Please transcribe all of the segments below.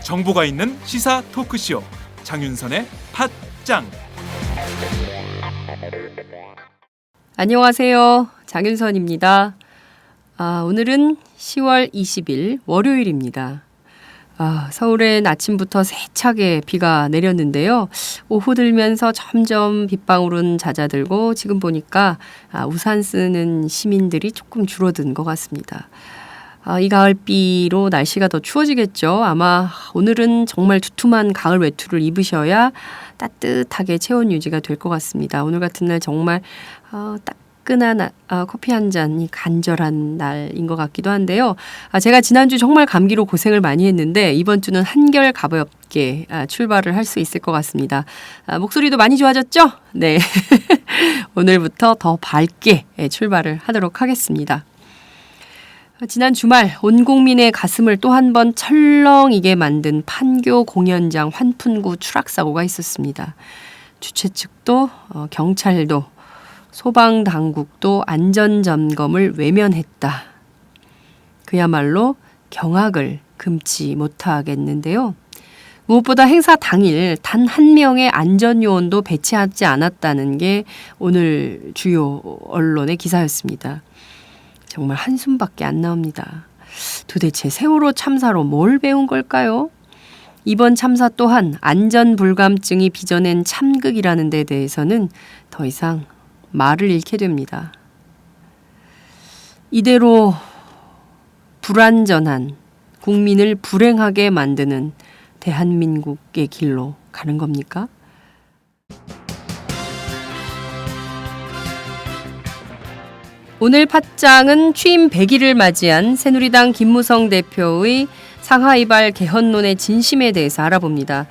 정보가 있는 시사 토크쇼 장윤선의 팟짱. 안녕하세요. 장윤선입니다. 오늘은 10월 20일 월요일입니다. 서울엔 아침부터 세차게 비가 내렸는데요. 오후 들면서 점점 빗방울은 잦아들고 지금 보니까 우산 쓰는 시민들이 조금 줄어든 것 같습니다. 이 가을비로 날씨가 더 추워지겠죠. 아마 오늘은 정말 두툼한 가을 외투를 입으셔야 따뜻하게 체온 유지가 될 것 같습니다. 오늘 같은 날 정말 따끈한 커피 한 잔이 간절한 날인 것 같기도 한데요. 제가 지난주 정말 감기로 고생을 많이 했는데 이번 주는 한결 가볍게 출발을 할 수 있을 것 같습니다. 목소리도 많이 좋아졌죠? 네. 오늘부터 더 밝게 출발을 하도록 하겠습니다. 지난 주말 온 국민의 가슴을 또 한 번 철렁이게 만든 판교 공연장 환풍구 추락사고가 있었습니다. 주최 측도 경찰도 소방당국도 안전점검을 외면했다. 그야말로 경악을 금치 못하겠는데요. 무엇보다 행사 당일 단 한 명의 안전요원도 배치하지 않았다는 게 오늘 주요 언론의 기사였습니다. 정말 한숨밖에 안 나옵니다. 도대체 세월호 참사로 뭘 배운 걸까요? 이번 참사 또한 안전불감증이 빚어낸 참극이라는 데 대해서는 더 이상 말을 잃게 됩니다. 이대로 불안전한 국민을 불행하게 만드는 대한민국의 길로 가는 겁니까? 오늘 팟짱은 취임 100일을 맞이한 새누리당 김무성 대표의 상하이발 개헌론의 진심에 대해서 알아봅니다.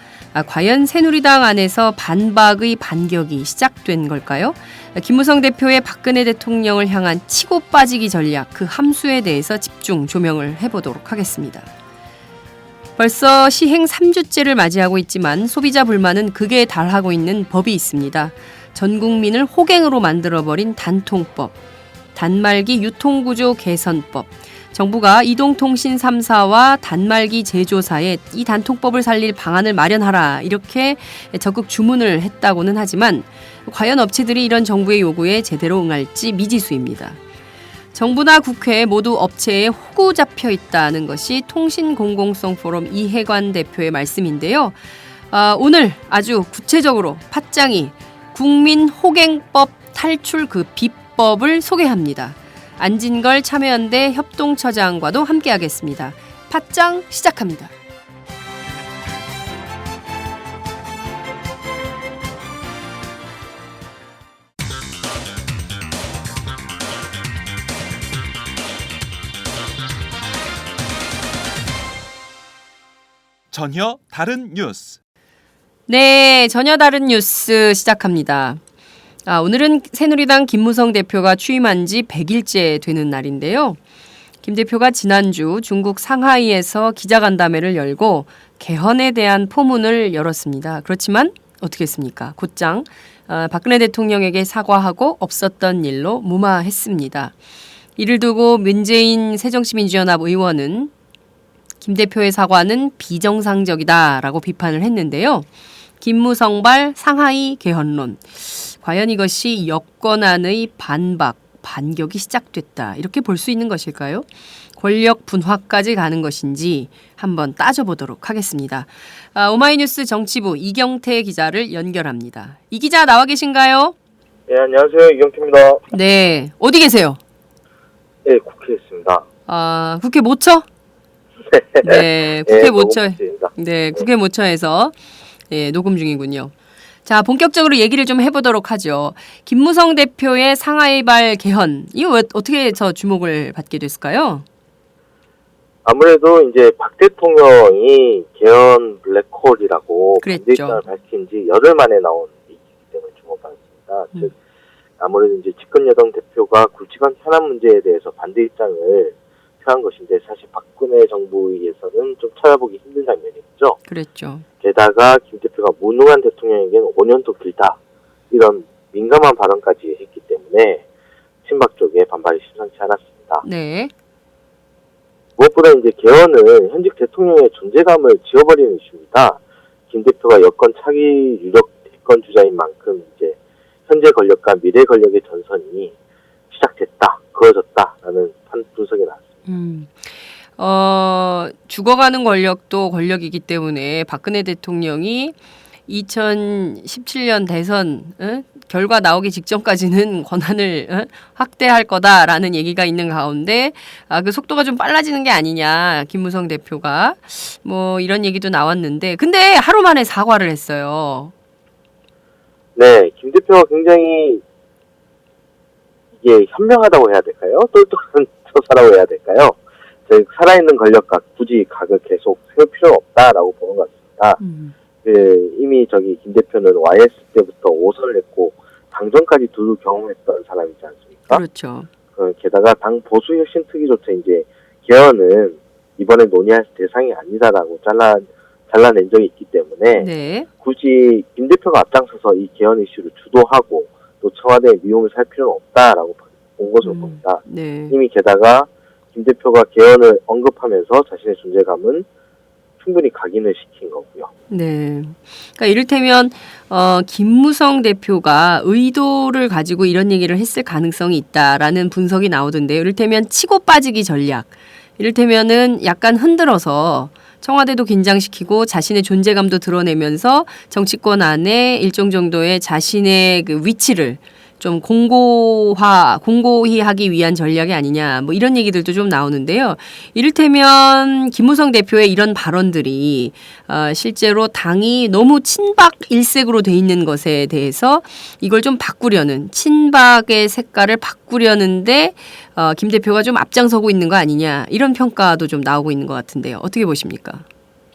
과연 새누리당 안에서 반박의 반격이 시작된 걸까요? 김무성 대표의 박근혜 대통령을 향한 치고 빠지기 전략, 그 함수에 대해서 집중 조명을 해보도록 하겠습니다. 벌써 시행 3주째를 맞이하고 있지만 소비자 불만은 극에 달하고 있는 법이 있습니다. 전 국민을 호갱으로 만들어버린 단통법. 단말기 유통구조 개선법. 정부가 이동통신 3사와 단말기 제조사에 이 단통법을 살릴 방안을 마련하라 이렇게 적극 주문을 했다고는 하지만 과연 업체들이 이런 정부의 요구에 제대로 응할지 미지수입니다. 정부나 국회 모두 업체에 호구 잡혀 있다는 것이 통신공공성 포럼 이해관 대표의 말씀인데요. 오늘 아주 구체적으로 팟짱이 국민호갱법 탈출 그 비법을 소개합니다. 안진걸 참여연대 협동처장과도 함께하겠습니다. 팟짱 시작합니다. 전혀 다른 뉴스. 네, 전혀 다른 뉴스 시작합니다. 오늘은 새누리당 김무성 대표가 취임한 지 100일째 되는 날인데요. 김 대표가 지난주 중국 상하이에서 기자간담회를 열고 개헌에 대한 포문을 열었습니다. 그렇지만 어떻게 했습니까? 곧장 박근혜 대통령에게 사과하고 없었던 일로 무마했습니다. 이를 두고 문재인 새정치민주연합 의원은 김 대표의 사과는 비정상적이다라고 비판을 했는데요. 김무성발 상하이 개헌론. 과연 이것이 여권안의 반격이 시작됐다. 이렇게 볼 수 있는 것일까요? 권력 분화까지 가는 것인지 한번 따져보도록 하겠습니다. 오마이뉴스 정치부 이경태 기자를 연결합니다. 이 기자 나와 계신가요? 네, 안녕하세요. 이경태입니다. 네, 어디 계세요? 네, 국회에 있습니다. 국회 모처? 네, 국회 모처. 네, 국회 모처에서 녹음 중이군요. 자, 본격적으로 얘기를 좀 해보도록 하죠. 김무성 대표의 상하이발 개헌, 이거 어떻게 해서 주목을 받게 됐을까요? 아무래도 이제 박 대통령이 개헌 블랙홀이라고 반대 입장을 밝힌 지 열흘 만에 나온 얘기이기 때문에 주목받았습니다. 즉, 아무래도 이제 집권 여당 대표가 굵직한 현안 문제에 대해서 반대 입장을 표한 것인데 사실 박근혜 정부에서는 좀 찾아보기 힘든 장면이었죠. 그랬죠. 게다가 김 대표가 무능한 대통령에게는 5년도 길다. 이런 민감한 발언까지 했기 때문에 친박 쪽에 반발이 심상치 않았습니다. 네. 무엇보다 이제 개헌은 현직 대통령의 존재감을 지워버리는 이슈입니다. 김 대표가 여권 차기 유력 대권 주자인 만큼 이제 현재 권력과 미래 권력의 전선이 시작됐다, 그어졌다라는 분석이 나왔습니다. 죽어가는 권력도 권력이기 때문에 박근혜 대통령이 2017년 대선 결과 나오기 직전까지는 권한을 확대할 거다라는 얘기가 있는 가운데 그 속도가 좀 빨라지는 게 아니냐, 김무성 대표가 뭐 이런 얘기도 나왔는데 근데 하루 만에 사과를 했어요. 네, 김 대표가 굉장히 이게 현명하다고 해야 될까요? 똘똘한 처사라고 해야 될까요? 즉 살아있는 권력과 굳이 각을 계속 세울 필요는 없다라고 보는 것 같습니다. 이미 김 대표는 YS 때부터 5선을 했고 당정까지 두루 경험했던 사람이지 않습니까? 그렇죠. 게다가 당 보수혁신특위조차 이제 개헌은 이번에 논의할 대상이 아니다라고 잘라낸 적이 있기 때문에 네. 굳이 김 대표가 앞장서서 이 개헌 이슈를 주도하고 또 청와대의 미움을 살 필요는 없다라고 본 것으로 봅니다. 네. 이미 게다가 김 대표가 개헌을 언급하면서 자신의 존재감은 충분히 각인을 시킨 거고요. 네. 그러니까 이를테면 김무성 대표가 의도를 가지고 이런 얘기를 했을 가능성이 있다라는 분석이 나오던데요. 이를테면 치고 빠지기 전략. 이를테면은 약간 흔들어서 청와대도 긴장시키고 자신의 존재감도 드러내면서 정치권 안에 일정 정도의 자신의 그 위치를 좀 공고히 하기 위한 전략이 아니냐, 뭐 이런 얘기들도 좀 나오는데요. 이를테면 김무성 대표의 이런 발언들이 실제로 당이 너무 친박 일색으로 돼 있는 것에 대해서 이걸 좀 바꾸려는, 친박의 색깔을 바꾸려는데 김 대표가 좀 앞장서고 있는 거 아니냐, 이런 평가도 좀 나오고 있는 것 같은데요. 어떻게 보십니까?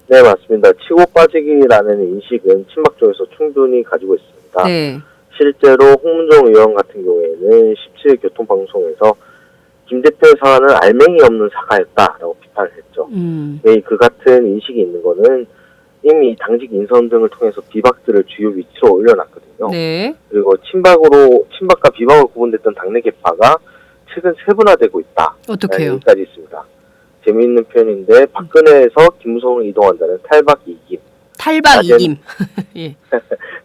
네, 맞습니다. 치고 빠지기라는 인식은 친박 쪽에서 충분히 가지고 있습니다. 네. 실제로 홍문종 의원 같은 경우에는 17일 교통방송에서 김 대표의 사과는 알맹이 없는 사과였다라고 비판을 했죠. 그 같은 인식이 있는 거는 이미 당직 인선 등을 통해서 비박들을 주요 위치로 올려놨거든요. 네. 그리고 친박과 비박으로 구분됐던 당내 계파가 최근 세분화되고 있다. 어떻게요? 여기까지 있습니다. 재미있는 표현인데 박근혜에서 김무성을 이동한다는 탈박 이김. 탈박 이김. 예.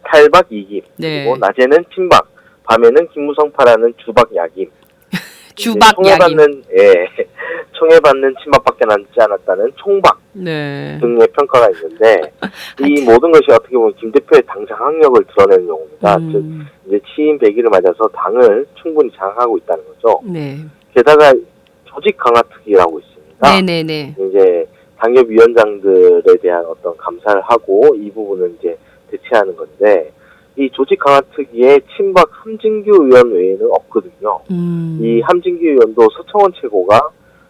탈박 이김. 네. 그리고 낮에는 친박, 밤에는 김무성파라는 주박 야김. 주박 야김. 총애받는 친박밖에 남지 않았다는 총박 네. 등의 평가가 있는데 이 모든 것이 어떻게 보면 김 대표의 당 장악력을 드러내는 용어입니다. 즉 이제 취임 100일을 맞아서 당을 충분히 장악하고 있다는 거죠. 네. 게다가 조직 강화 특위라고 있습니다. 네네네. 이제 당협위원장들에 대한 어떤 감사를 하고 이 부분을 이제 대체하는 건데 이 조직 강화 특위에 친박 함진규 의원 외에는 없거든요. 이 함진규 의원도 서청원 최고가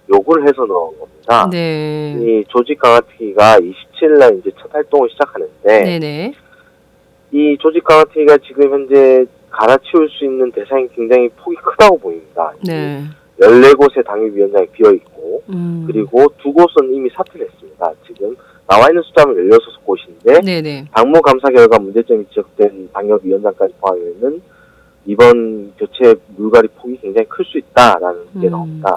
요구를 해서 넣은 겁니다. 네. 이 조직 강화 특위가 27일날 이제 첫 활동을 시작하는데 네네. 이 조직 강화 특위가 지금 현재 갈아치울 수 있는 대상이 굉장히 폭이 크다고 보입니다. 네. 14곳의 당협위원장이 비어있고 그리고 2곳은 이미 사퇴를 했습니다. 지금 나와 있는 숫자는 16곳인데 네네. 당무 감사 결과 문제점이 지적된 당협위원장까지 포함하면 이번 교체 물갈이 폭이 굉장히 클 수 있다라는 게 나옵니다.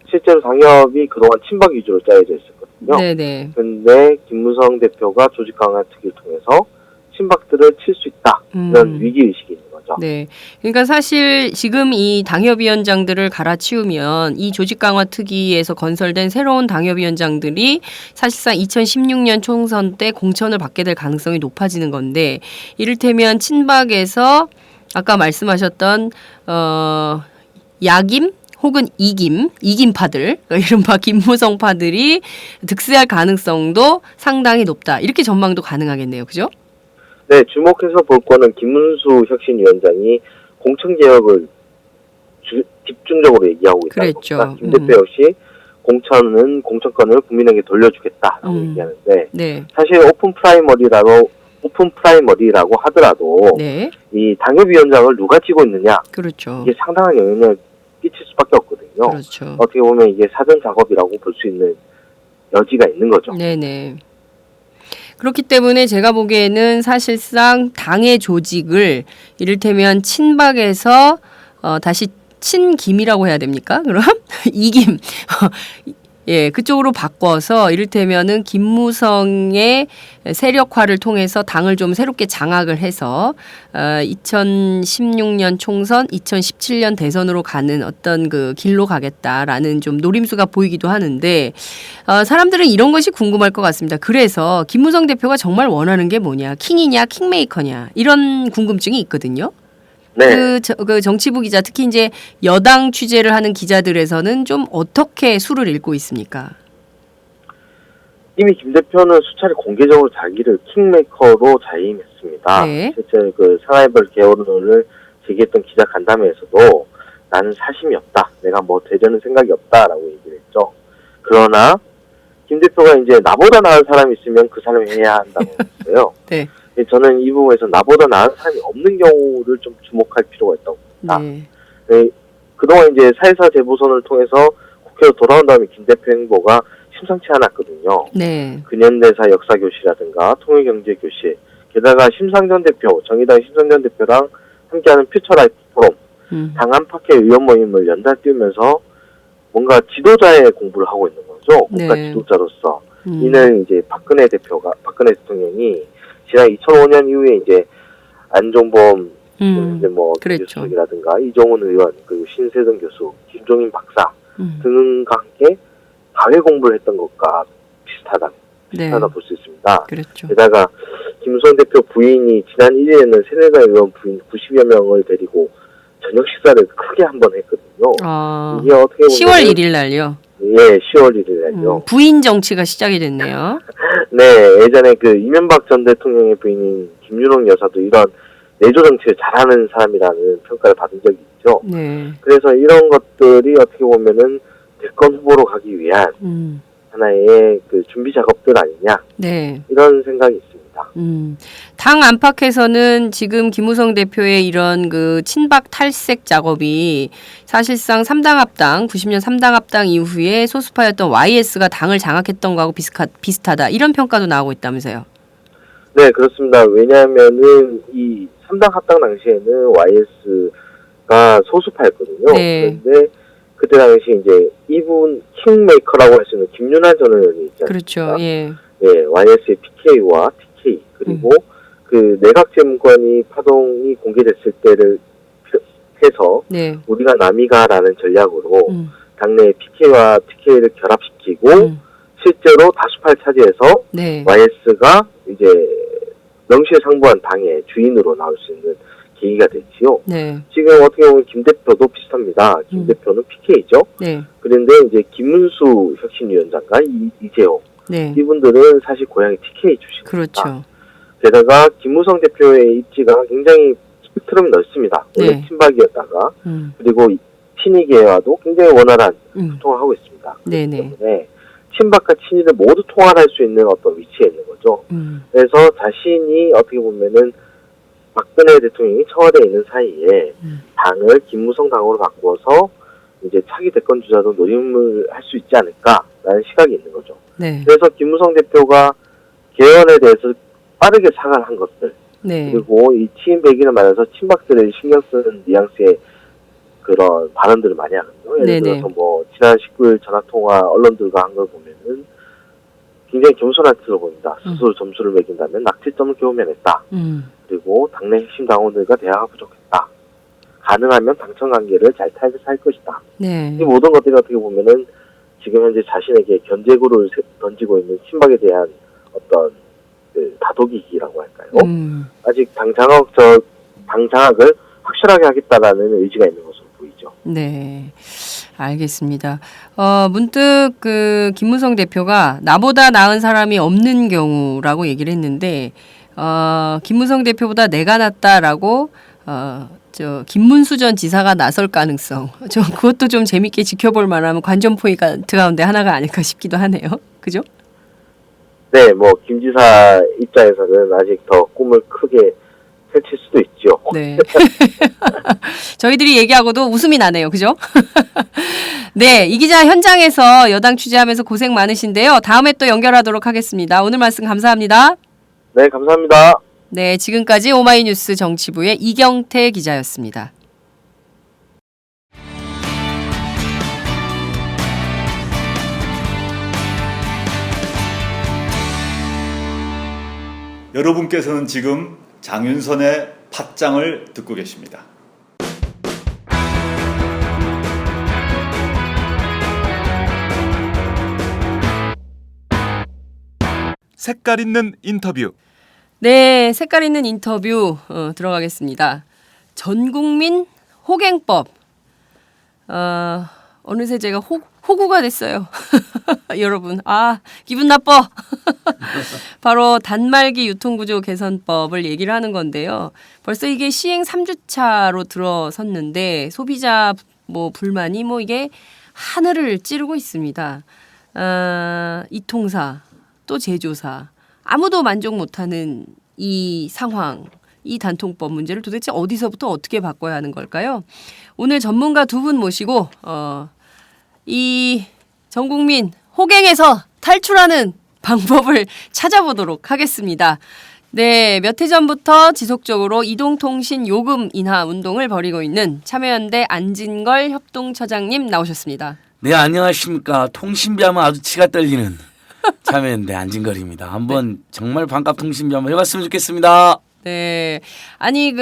실제로 당협이 그동안 친박 위주로 짜여져 있었거든요. 네네. 그런데 김무성 대표가 조직 강화 특위를 통해서 친박들을 칠 수 있다. 이런 위기의식이 있는 거죠. 네. 그러니까 사실 지금 이 당협위원장들을 갈아치우면 이 조직 강화 특위에서 건설된 새로운 당협위원장들이 사실상 2016년 총선 때 공천을 받게 될 가능성이 높아지는 건데 이를테면 친박에서 아까 말씀하셨던 야김 혹은 이김파들, 이른바 김무성파들이 득세할 가능성도 상당히 높다. 이렇게 전망도 가능하겠네요. 그죠? 네, 주목해서 볼 거는 김문수 혁신위원장이 공천개혁을 집중적으로 얘기하고 있다는 그랬죠. 겁니다. 김 대표 역시 공천권을 국민에게 돌려주겠다라고 얘기하는데 네. 사실 오픈 프라이머리라고 하더라도 네. 이 당협위원장을 누가 쥐고 있느냐 그렇죠. 이게 상당한 영향을 끼칠 수밖에 없거든요. 그렇죠. 어떻게 보면 이게 사전 작업이라고 볼 수 있는 여지가 있는 거죠. 네네. 그렇기 때문에 제가 보기에는 사실상 당의 조직을 이를테면 친박에서 다시 친김이라고 해야 됩니까? 그럼 이김 예, 그쪽으로 바꿔서 이를테면은 김무성의 세력화를 통해서 당을 좀 새롭게 장악을 해서 2016년 총선, 2017년 대선으로 가는 어떤 그 길로 가겠다라는 좀 노림수가 보이기도 하는데 사람들은 이런 것이 궁금할 것 같습니다. 그래서 김무성 대표가 정말 원하는 게 뭐냐, 킹이냐, 킹메이커냐 이런 궁금증이 있거든요. 네. 그 정치부 기자, 특히 이제 여당 취재를 하는 기자들에서는 좀 어떻게 수를 읽고 있습니까? 이미 김 대표는 수차례 공개적으로 자기를 킹메이커로 자임했습니다. 네. 실제 그 상하이벌 개헌을 제기했던 기자 간담회에서도 나는 사심이 없다. 내가 뭐 되려는 생각이 없다라고 얘기를 했죠. 그러나 김 대표가 이제 나보다 나은 사람이 있으면 그 사람이 해야 한다고 했어요. 네. 저는 이 부분에서 나보다 나은 사람이 없는 경우를 좀 주목할 필요가 있다고 봅니다. 네. 네, 그동안 이제 사회사 재보선을 통해서 국회로 돌아온 다음에 김 대표 행보가 심상치 않았거든요. 네. 근현대사 역사교실이라든가 통일경제교실, 게다가 심상정 대표, 정의당 심상정 대표랑 함께하는 퓨처라이프 포럼, 당 안팎의 의원 모임을 연달 띄우면서 뭔가 지도자의 공부를 하고 있는 거죠. 국가 네. 지도자로서. 이는 이제 박근혜 대통령이 지난 2005년 이후에 이제 안종범, 이제 뭐 그랬죠. 교수이라든가 이종훈 의원, 그리고 신세동 교수, 김종인 박사 등과 함께 사회 공부를 했던 것과 비슷하다 볼 수 있습니다. 그렇죠. 게다가 김무성 대표 부인이 지난 1일에는 새누리당 의원 부인 90여 명을 데리고 저녁 식사를 크게 한번 했거든요. 이게 어떻게 보면 10월 1일 날요. 예, 10월 1일 날요. 부인 정치가 시작이 됐네요. 네, 예전에 그 이명박 전 대통령의 부인인 김유롱 여사도 이런 내조 정치를 잘하는 사람이라는 평가를 받은 적이 있죠. 네. 그래서 이런 것들이 어떻게 보면은 대권 후보로 가기 위한 하나의 그 준비 작업들 아니냐. 네. 이런 생각이 있습니다. 당 안팎에서는 지금 김무성 대표의 이런 그 친박 탈색 작업이 사실상 3당 합당, 90년 3당 합당 이후에 소수파였던 YS가 당을 장악했던 거하고 비슷하다. 이런 평가도 나오고 있다면서요. 네, 그렇습니다. 왜냐하면은 이 3당 합당 당시에는 YS가 소수파였거든요. 네. 그런데 그때 당시 이제 이분 킹메이커라고 할 수 있는 김윤환 전 의원이 있지 않습니까? 그렇죠. 예. 예, YS의 PK와 TK 그리고 그 내각 재무관이 파동이 공개됐을 때를 해서 네. 우리가 남이가라는 전략으로 당내 PK와 TK를 결합시키고 실제로 다수파를 차지해서 네. YS가 이제 명실상부한 당의 주인으로 나올 수 있는 계기가 됐지요. 네. 지금 어떻게 보면 김 대표도 비슷합니다. 김 대표는 PK죠. 네. 그런데 이제 김문수 혁신위원장과 이재호 네. 이분들은 사실 고향이 TK 출신입니다. 그렇죠. 게다가 김무성 대표의 입지가 굉장히 스펙트럼이 넓습니다. 원래 네. 친박이었다가 그리고 친이계와도 굉장히 원활한 소통을 하고 있습니다. 그렇기 네네. 때문에 친박과 친이를 모두 통할할 수 있는 어떤 위치에 있는 거죠. 그래서 자신이 어떻게 보면은 박근혜 대통령이 청와대에 있는 사이에 당을 김무성 당으로 바꾸어서 이제 차기 대권 주자도 노림을 할 수 있지 않을까라는 시각이 있는 거죠. 네. 그래서 김무성 대표가 개헌에 대해서 빠르게 사과한 것들 네. 그리고 이 친백인을 말해서 친박들을 신경 쓰는 뉘앙스의 그런 발언들을 많이 하거든요. 예를 네네. 들어서 뭐 지난 19일 전화통화 언론들과 한 걸 보면은 굉장히 겸손한 뜻으로 보입니다. 스스로 점수를 매긴다면 낙제점을 교면했다. 그리고 당내 핵심 당원들과 대화가 부족했다. 가능하면 당청 관계를 잘 살 것이다. 네. 이 모든 것들이 어떻게 보면은 지금 현재 자신에게 견제구를 던지고 있는 친박에 대한 어떤 그 다독이기라고 할까요? 아직 당 장악을 확실하게 하겠다라는 의지가 있는 것으로 보이죠. 네. 알겠습니다. 문득 그 김무성 대표가 나보다 나은 사람이 없는 경우라고 얘기를 했는데 김무성 대표보다 내가 낫다라고 김문수 전 지사가 나설 가능성. 그것도 좀 재밌게 지켜볼 만한 관전 포인트 가운데 하나가 아닐까 싶기도 하네요. 그죠? 네, 뭐 김 지사 입장에서는 아직 더 꿈을 크게 펼칠 수도 있죠. 네. 저희들이 얘기하고도 웃음이 나네요. 그죠? 네, 이 기자 현장에서 여당 취재하면서 고생 많으신데요. 다음에 또 연결하도록 하겠습니다. 오늘 말씀 감사합니다. 네, 감사합니다. 네, 지금까지 오마이뉴스 정치부의 이경태 기자였습니다. 여러분께서는 지금 장윤선의 팟짱을 듣고 계십니다. 색깔 있는 인터뷰. 네, 색깔 있는 인터뷰 들어가겠습니다. 전국민 호갱법. 어느새 제가 호구가 됐어요. 여러분, 기분 나빠. 바로 단말기 유통구조 개선법을 얘기를 하는 건데요. 벌써 이게 시행 3주차로 들어섰는데 소비자 불만이 이게 하늘을 찌르고 있습니다. 이통사, 또 제조사, 아무도 만족 못하는 이 상황, 이 단통법 문제를 도대체 어디서부터 어떻게 바꿔야 하는 걸까요? 오늘 전문가 두 분 모시고 이 전국민 호갱에서 탈출하는 방법을 찾아보도록 하겠습니다. 네, 몇 해 전부터 지속적으로 이동통신 요금 인하 운동을 벌이고 있는 참여연대 안진걸 협동처장님 나오셨습니다. 네, 안녕하십니까. 통신비 하면 아주 치가 떨리는 참여연대 안진걸입니다. 한번 정말 반값 통신비 한번 해봤으면 좋겠습니다. 네, 아니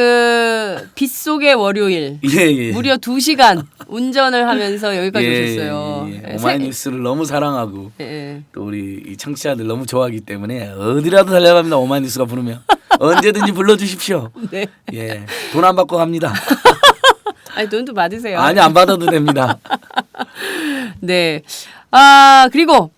빗속의 월요일 예. 무려 2시간 운전을 하면서 여기까지 오셨어요. 예. 오마이뉴스를 너무 사랑하고 예. 또 우리 이 청취자들 너무 좋아하기 때문에 어디라도 달려갑니다. 오마이뉴스가 부르면 언제든지 불러주십시오. 네. 예, 돈 안 받고 갑니다. 아니 돈도 받으세요. 아니 안 받아도 됩니다. 네. 그리고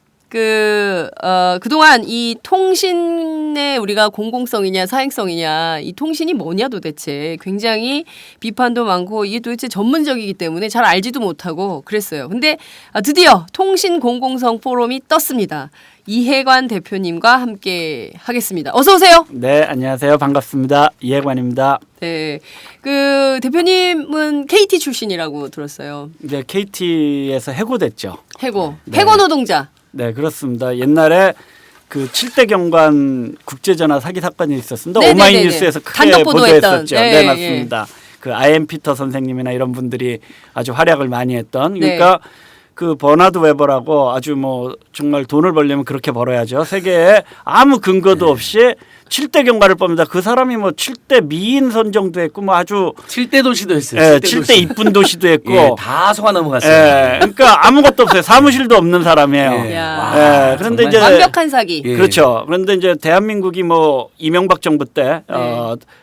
그동안 이 통신의 우리가 공공성이냐 사행성이냐 이 통신이 뭐냐 도대체 굉장히 비판도 많고 이게 도대체 전문적이기 때문에 잘 알지도 못하고 그랬어요. 근데 드디어 통신 공공성 포럼이 떴습니다. 이해관 대표님과 함께 하겠습니다. 어서 오세요. 네, 안녕하세요. 반갑습니다. 이해관입니다. 네. 대표님은 KT 출신이라고 들었어요. 이제 KT에서 해고됐죠. 해고. 네. 해고 노동자. 네, 그렇습니다. 옛날에 그 7대 경관 국제전화 사기 사건이 있었습니다. 네네네네. 오마이뉴스에서 크게 단독 보도했던. 보도했었죠. 네, 네, 맞습니다. 그 아이엠 피터 선생님이나 이런 분들이 아주 활약을 많이 했던. 그러니까 그 버나드 웨버라고 아주 정말 돈을 벌려면 그렇게 벌어야죠. 세계에 아무 근거도 없이 7대 경관을 뽑니다. 그 사람이 7대 미인 선정도 했고 아주 7대 도시도 했어요. 예, 7대 이쁜 도시도 했고 예, 다 속아 넘어갔어요. 예, 그러니까 아무것도 없어요. 사무실도 없는 사람이에요. 예. 야. 예, 그런데 정말 이제 완벽한 사기. 예. 그렇죠. 그런데 이제 대한민국이 이명박 정부 때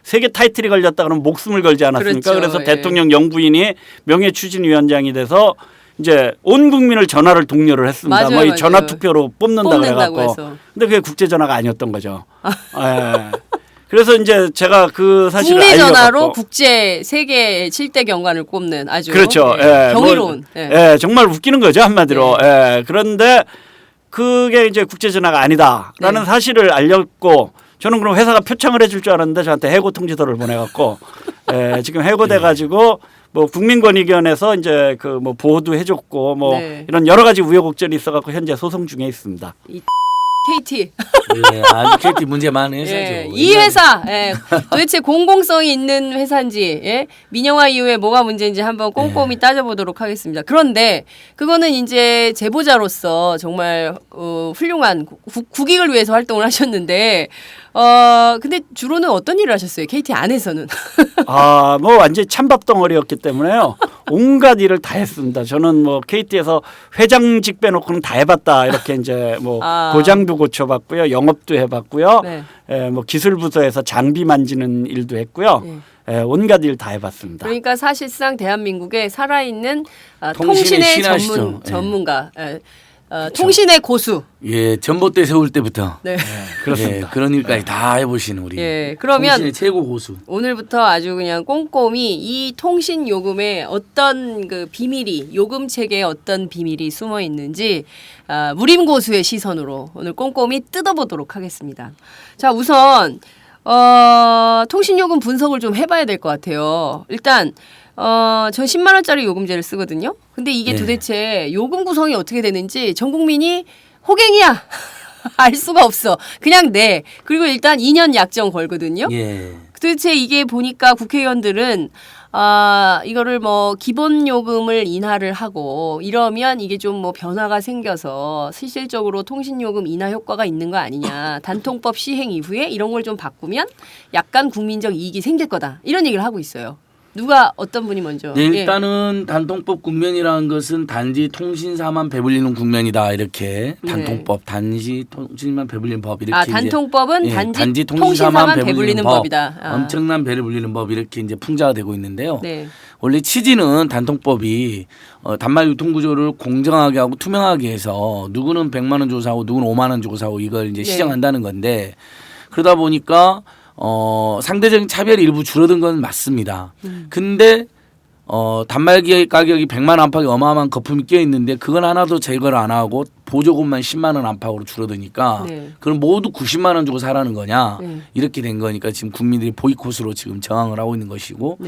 세계 타이틀이 걸렸다 그러면 목숨을 걸지 않았습니까? 그렇죠. 그래서 예. 대통령 영부인이 명예추진위원장이 돼서 이제 온 국민을 전화를 독려를 했습니다. 맞아요, 이 전화 맞아요. 투표로 뽑는다고 뽑는다고 해갖고. 해서. 근데 그게 국제전화가 아니었던 거죠. 예. 그래서 이제 제가 그 사실을 국내 전화로 알려갖고. 국제 세계 7대 경관을 꼽는 아주 그렇죠. 예, 경이로운. 예, 정말 웃기는 거죠 한마디로. 예, 그런데 그게 이제 국제전화가 아니다라는 네. 사실을 알렸고 저는 그럼 회사가 표창을 해줄 줄 알았는데 저한테 해고 통지서를 보내갖고 지금 해고돼가지고 국민권익위원회에서 이제 보호도 해줬고 네. 이런 여러 가지 우여곡절이 있어갖고 현재 소송 중에 있습니다. KT. 예, 아주 KT 문제 많은 회사죠. 예, 이 회사 도대체 공공성이 있는 회사인지 민영화 이후에 뭐가 문제인지 한번 꼼꼼히 따져보도록 하겠습니다. 그런데 그거는 이제 제보자로서 정말 훌륭한 국익을 위해서 활동을 하셨는데 근데 주로는 어떤 일을 하셨어요? KT 안에서는? 완전히 찬밥 덩어리였기 때문에요. 온갖 일을 다 했습니다. 저는 KT에서 회장직 빼놓고는 다 해봤다. 이렇게 이제 고장도 고쳐봤고요. 영업도 해봤고요. 네. 기술부서에서 장비 만지는 일도 했고요. 네. 온갖 일 다 해봤습니다. 그러니까 사실상 대한민국에 살아있는 통신의 통신의 신하시죠. 전문가. 통신의 고수. 예, 전봇대 세울 때부터 네. 그렇습니다. 예, 그런 일까지 다 해보시는 우리 예, 그러면 통신의 최고 고수. 오늘부터 아주 그냥 꼼꼼히 이 통신 요금에 어떤 비밀이 요금 체계에 어떤 비밀이 숨어 있는지 무림 고수의 시선으로 오늘 꼼꼼히 뜯어보도록 하겠습니다. 자, 우선 통신 요금 분석을 좀 해봐야 될 것 같아요. 일단 전 10만 원짜리 요금제를 쓰거든요. 근데 이게 네. 도대체 요금 구성이 어떻게 되는지 전 국민이 호갱이야. 알 수가 없어. 그냥 내. 그리고 일단 2년 약정 걸거든요. 예. 도대체 이게 보니까 국회의원들은 이거를 뭐 기본 요금을 인하를 하고 이러면 이게 좀 뭐 변화가 생겨서 실질적으로 통신 요금 인하 효과가 있는 거 아니냐. 단통법 시행 이후에 이런 걸 좀 바꾸면 약간 국민적 이익이 생길 거다. 이런 얘기를 하고 있어요. 누가 어떤 분이 먼저? 네, 일단은 단통법 국면이라는 것은 단지 통신사만 배불리는 국면이다. 이렇게 단통법 단지 통신만 배불리는 법 이렇게 단통법은 이제, 단지 통신사만 배불리는 법이다. 엄청난 배를 불리는 법 이렇게 이제 풍자가 되고 있는데요. 네. 원래 취지는 단통법이 단말 유통 구조를 공정하게 하고 투명하게 해서 누구는 100만 원 주고 사고 누구는 5만 원 주고 사고 이걸 이제 시정한다는 건데 그러다 보니까 상대적인 차별이 일부 줄어든 건 맞습니다. 근데 단말기 가격이 100만 원 안팎의 어마어마한 거품이 끼어 있는데 그건 하나도 제거를 안 하고 보조금만 10만 원 안팎으로 줄어드니까 그럼 모두 90만 원 주고 사라는 거냐 이렇게 된 거니까 지금 국민들이 보이콧으로 지금 저항을 하고 있는 것이고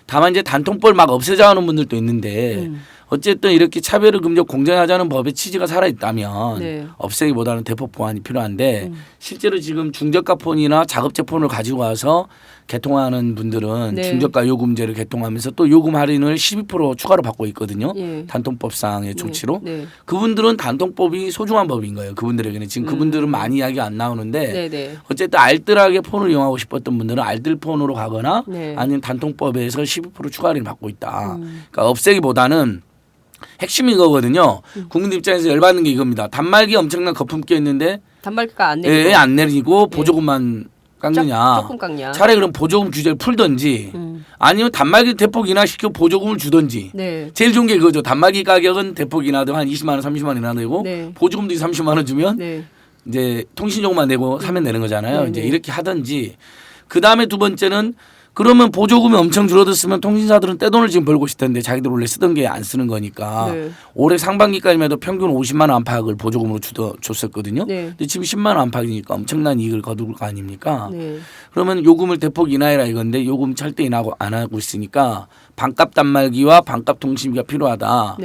다만 이제 단통법을 막 없애자는 분들도 있는데 어쨌든 이렇게 차별을 금지하고 공정하자는 법의 취지가 살아있다면 없애기보다는 대폭 보완이 필요한데 실제로 지금 중저가 폰이나 자급제 폰을 가지고 와서 개통하는 분들은 중저가 요금제를 개통하면서 또 요금 할인을 12% 추가로 받고 있거든요. 단통법상의 조치로. 그분들은 단통법이 소중한 법인 거예요. 그분들에게는 지금 그분들은 많이 이야기 안 나오는데 어쨌든 알뜰하게 폰을 이용하고 싶었던 분들은 알뜰 폰으로 가거나 아니면 단통법에서 12% 추가 할인을 받고 있다. 그러니까 없애기보다는 핵심이 이거거든요. 국민들 입장에서 열받는 게 이겁니다. 단말기 엄청난 거품 끼어 있는데 단말기가 안 내리고 안 내리고 보조금만 깎느냐. 조금 깎냐. 차라리 그럼 보조금 규제를 풀든지 아니면 단말기 대폭 인하시키고 보조금을 주든지. 제일 좋은 게 그거죠. 단말기 가격은 대폭 인하되고 한 20만 원, 30만 원 인하되고 보조금도 30만 원 주면 이제 통신요금만 내고 사면 되는 거잖아요. 이제 이렇게 하든지. 그다음에 두 번째는 그러면 보조금이 엄청 줄어들었으면 통신사들은 떼돈을 지금 벌고 있을 텐데 자기들 원래 쓰던 게 안 쓰는 거니까 올해 상반기까지만 해도 평균 50만 원 안팎을 보조금으로 줬었거든요. 근데 지금 10만 원 안팎이니까 엄청난 이익을 거둘 거 아닙니까? 그러면 요금을 대폭 인하해라 이건데 요금 절대 인하고 안 하고 있으니까 반값 단말기와 반값 통신비가 필요하다.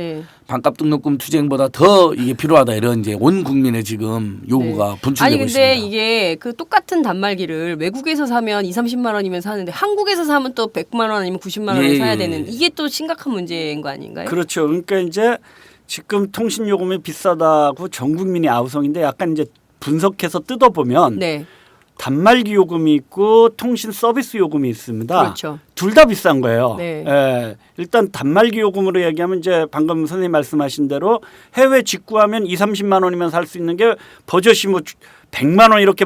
반값 등록금 투쟁보다 더 이게 필요하다 이런 이제 온 국민의 지금 요구가 분출되고 아니 근데 있습니다. 이게 그 똑같은 단말기를 외국에서 사면 2~30만 원이면 사는데 한국에서 사면 또 100만 원 아니면 90만 원에 사야 되는 이게 또 심각한 문제인 거 아닌가요? 그렇죠. 그러니까 이제 지금 통신 요금이 비싸다고 전 국민이 아우성인데 약간 이제 분석해서 뜯어보면 단말기 요금이 있고 통신 서비스 요금이 있습니다. 그렇죠. 둘 다 비싼 거예요. 일단 단말기 요금으로 얘기하면 이제 방금 선생님 말씀하신 대로 해외 직구하면 20~30만 원이면 살 수 있는 게 버젓이 뭐 100만 원 이렇게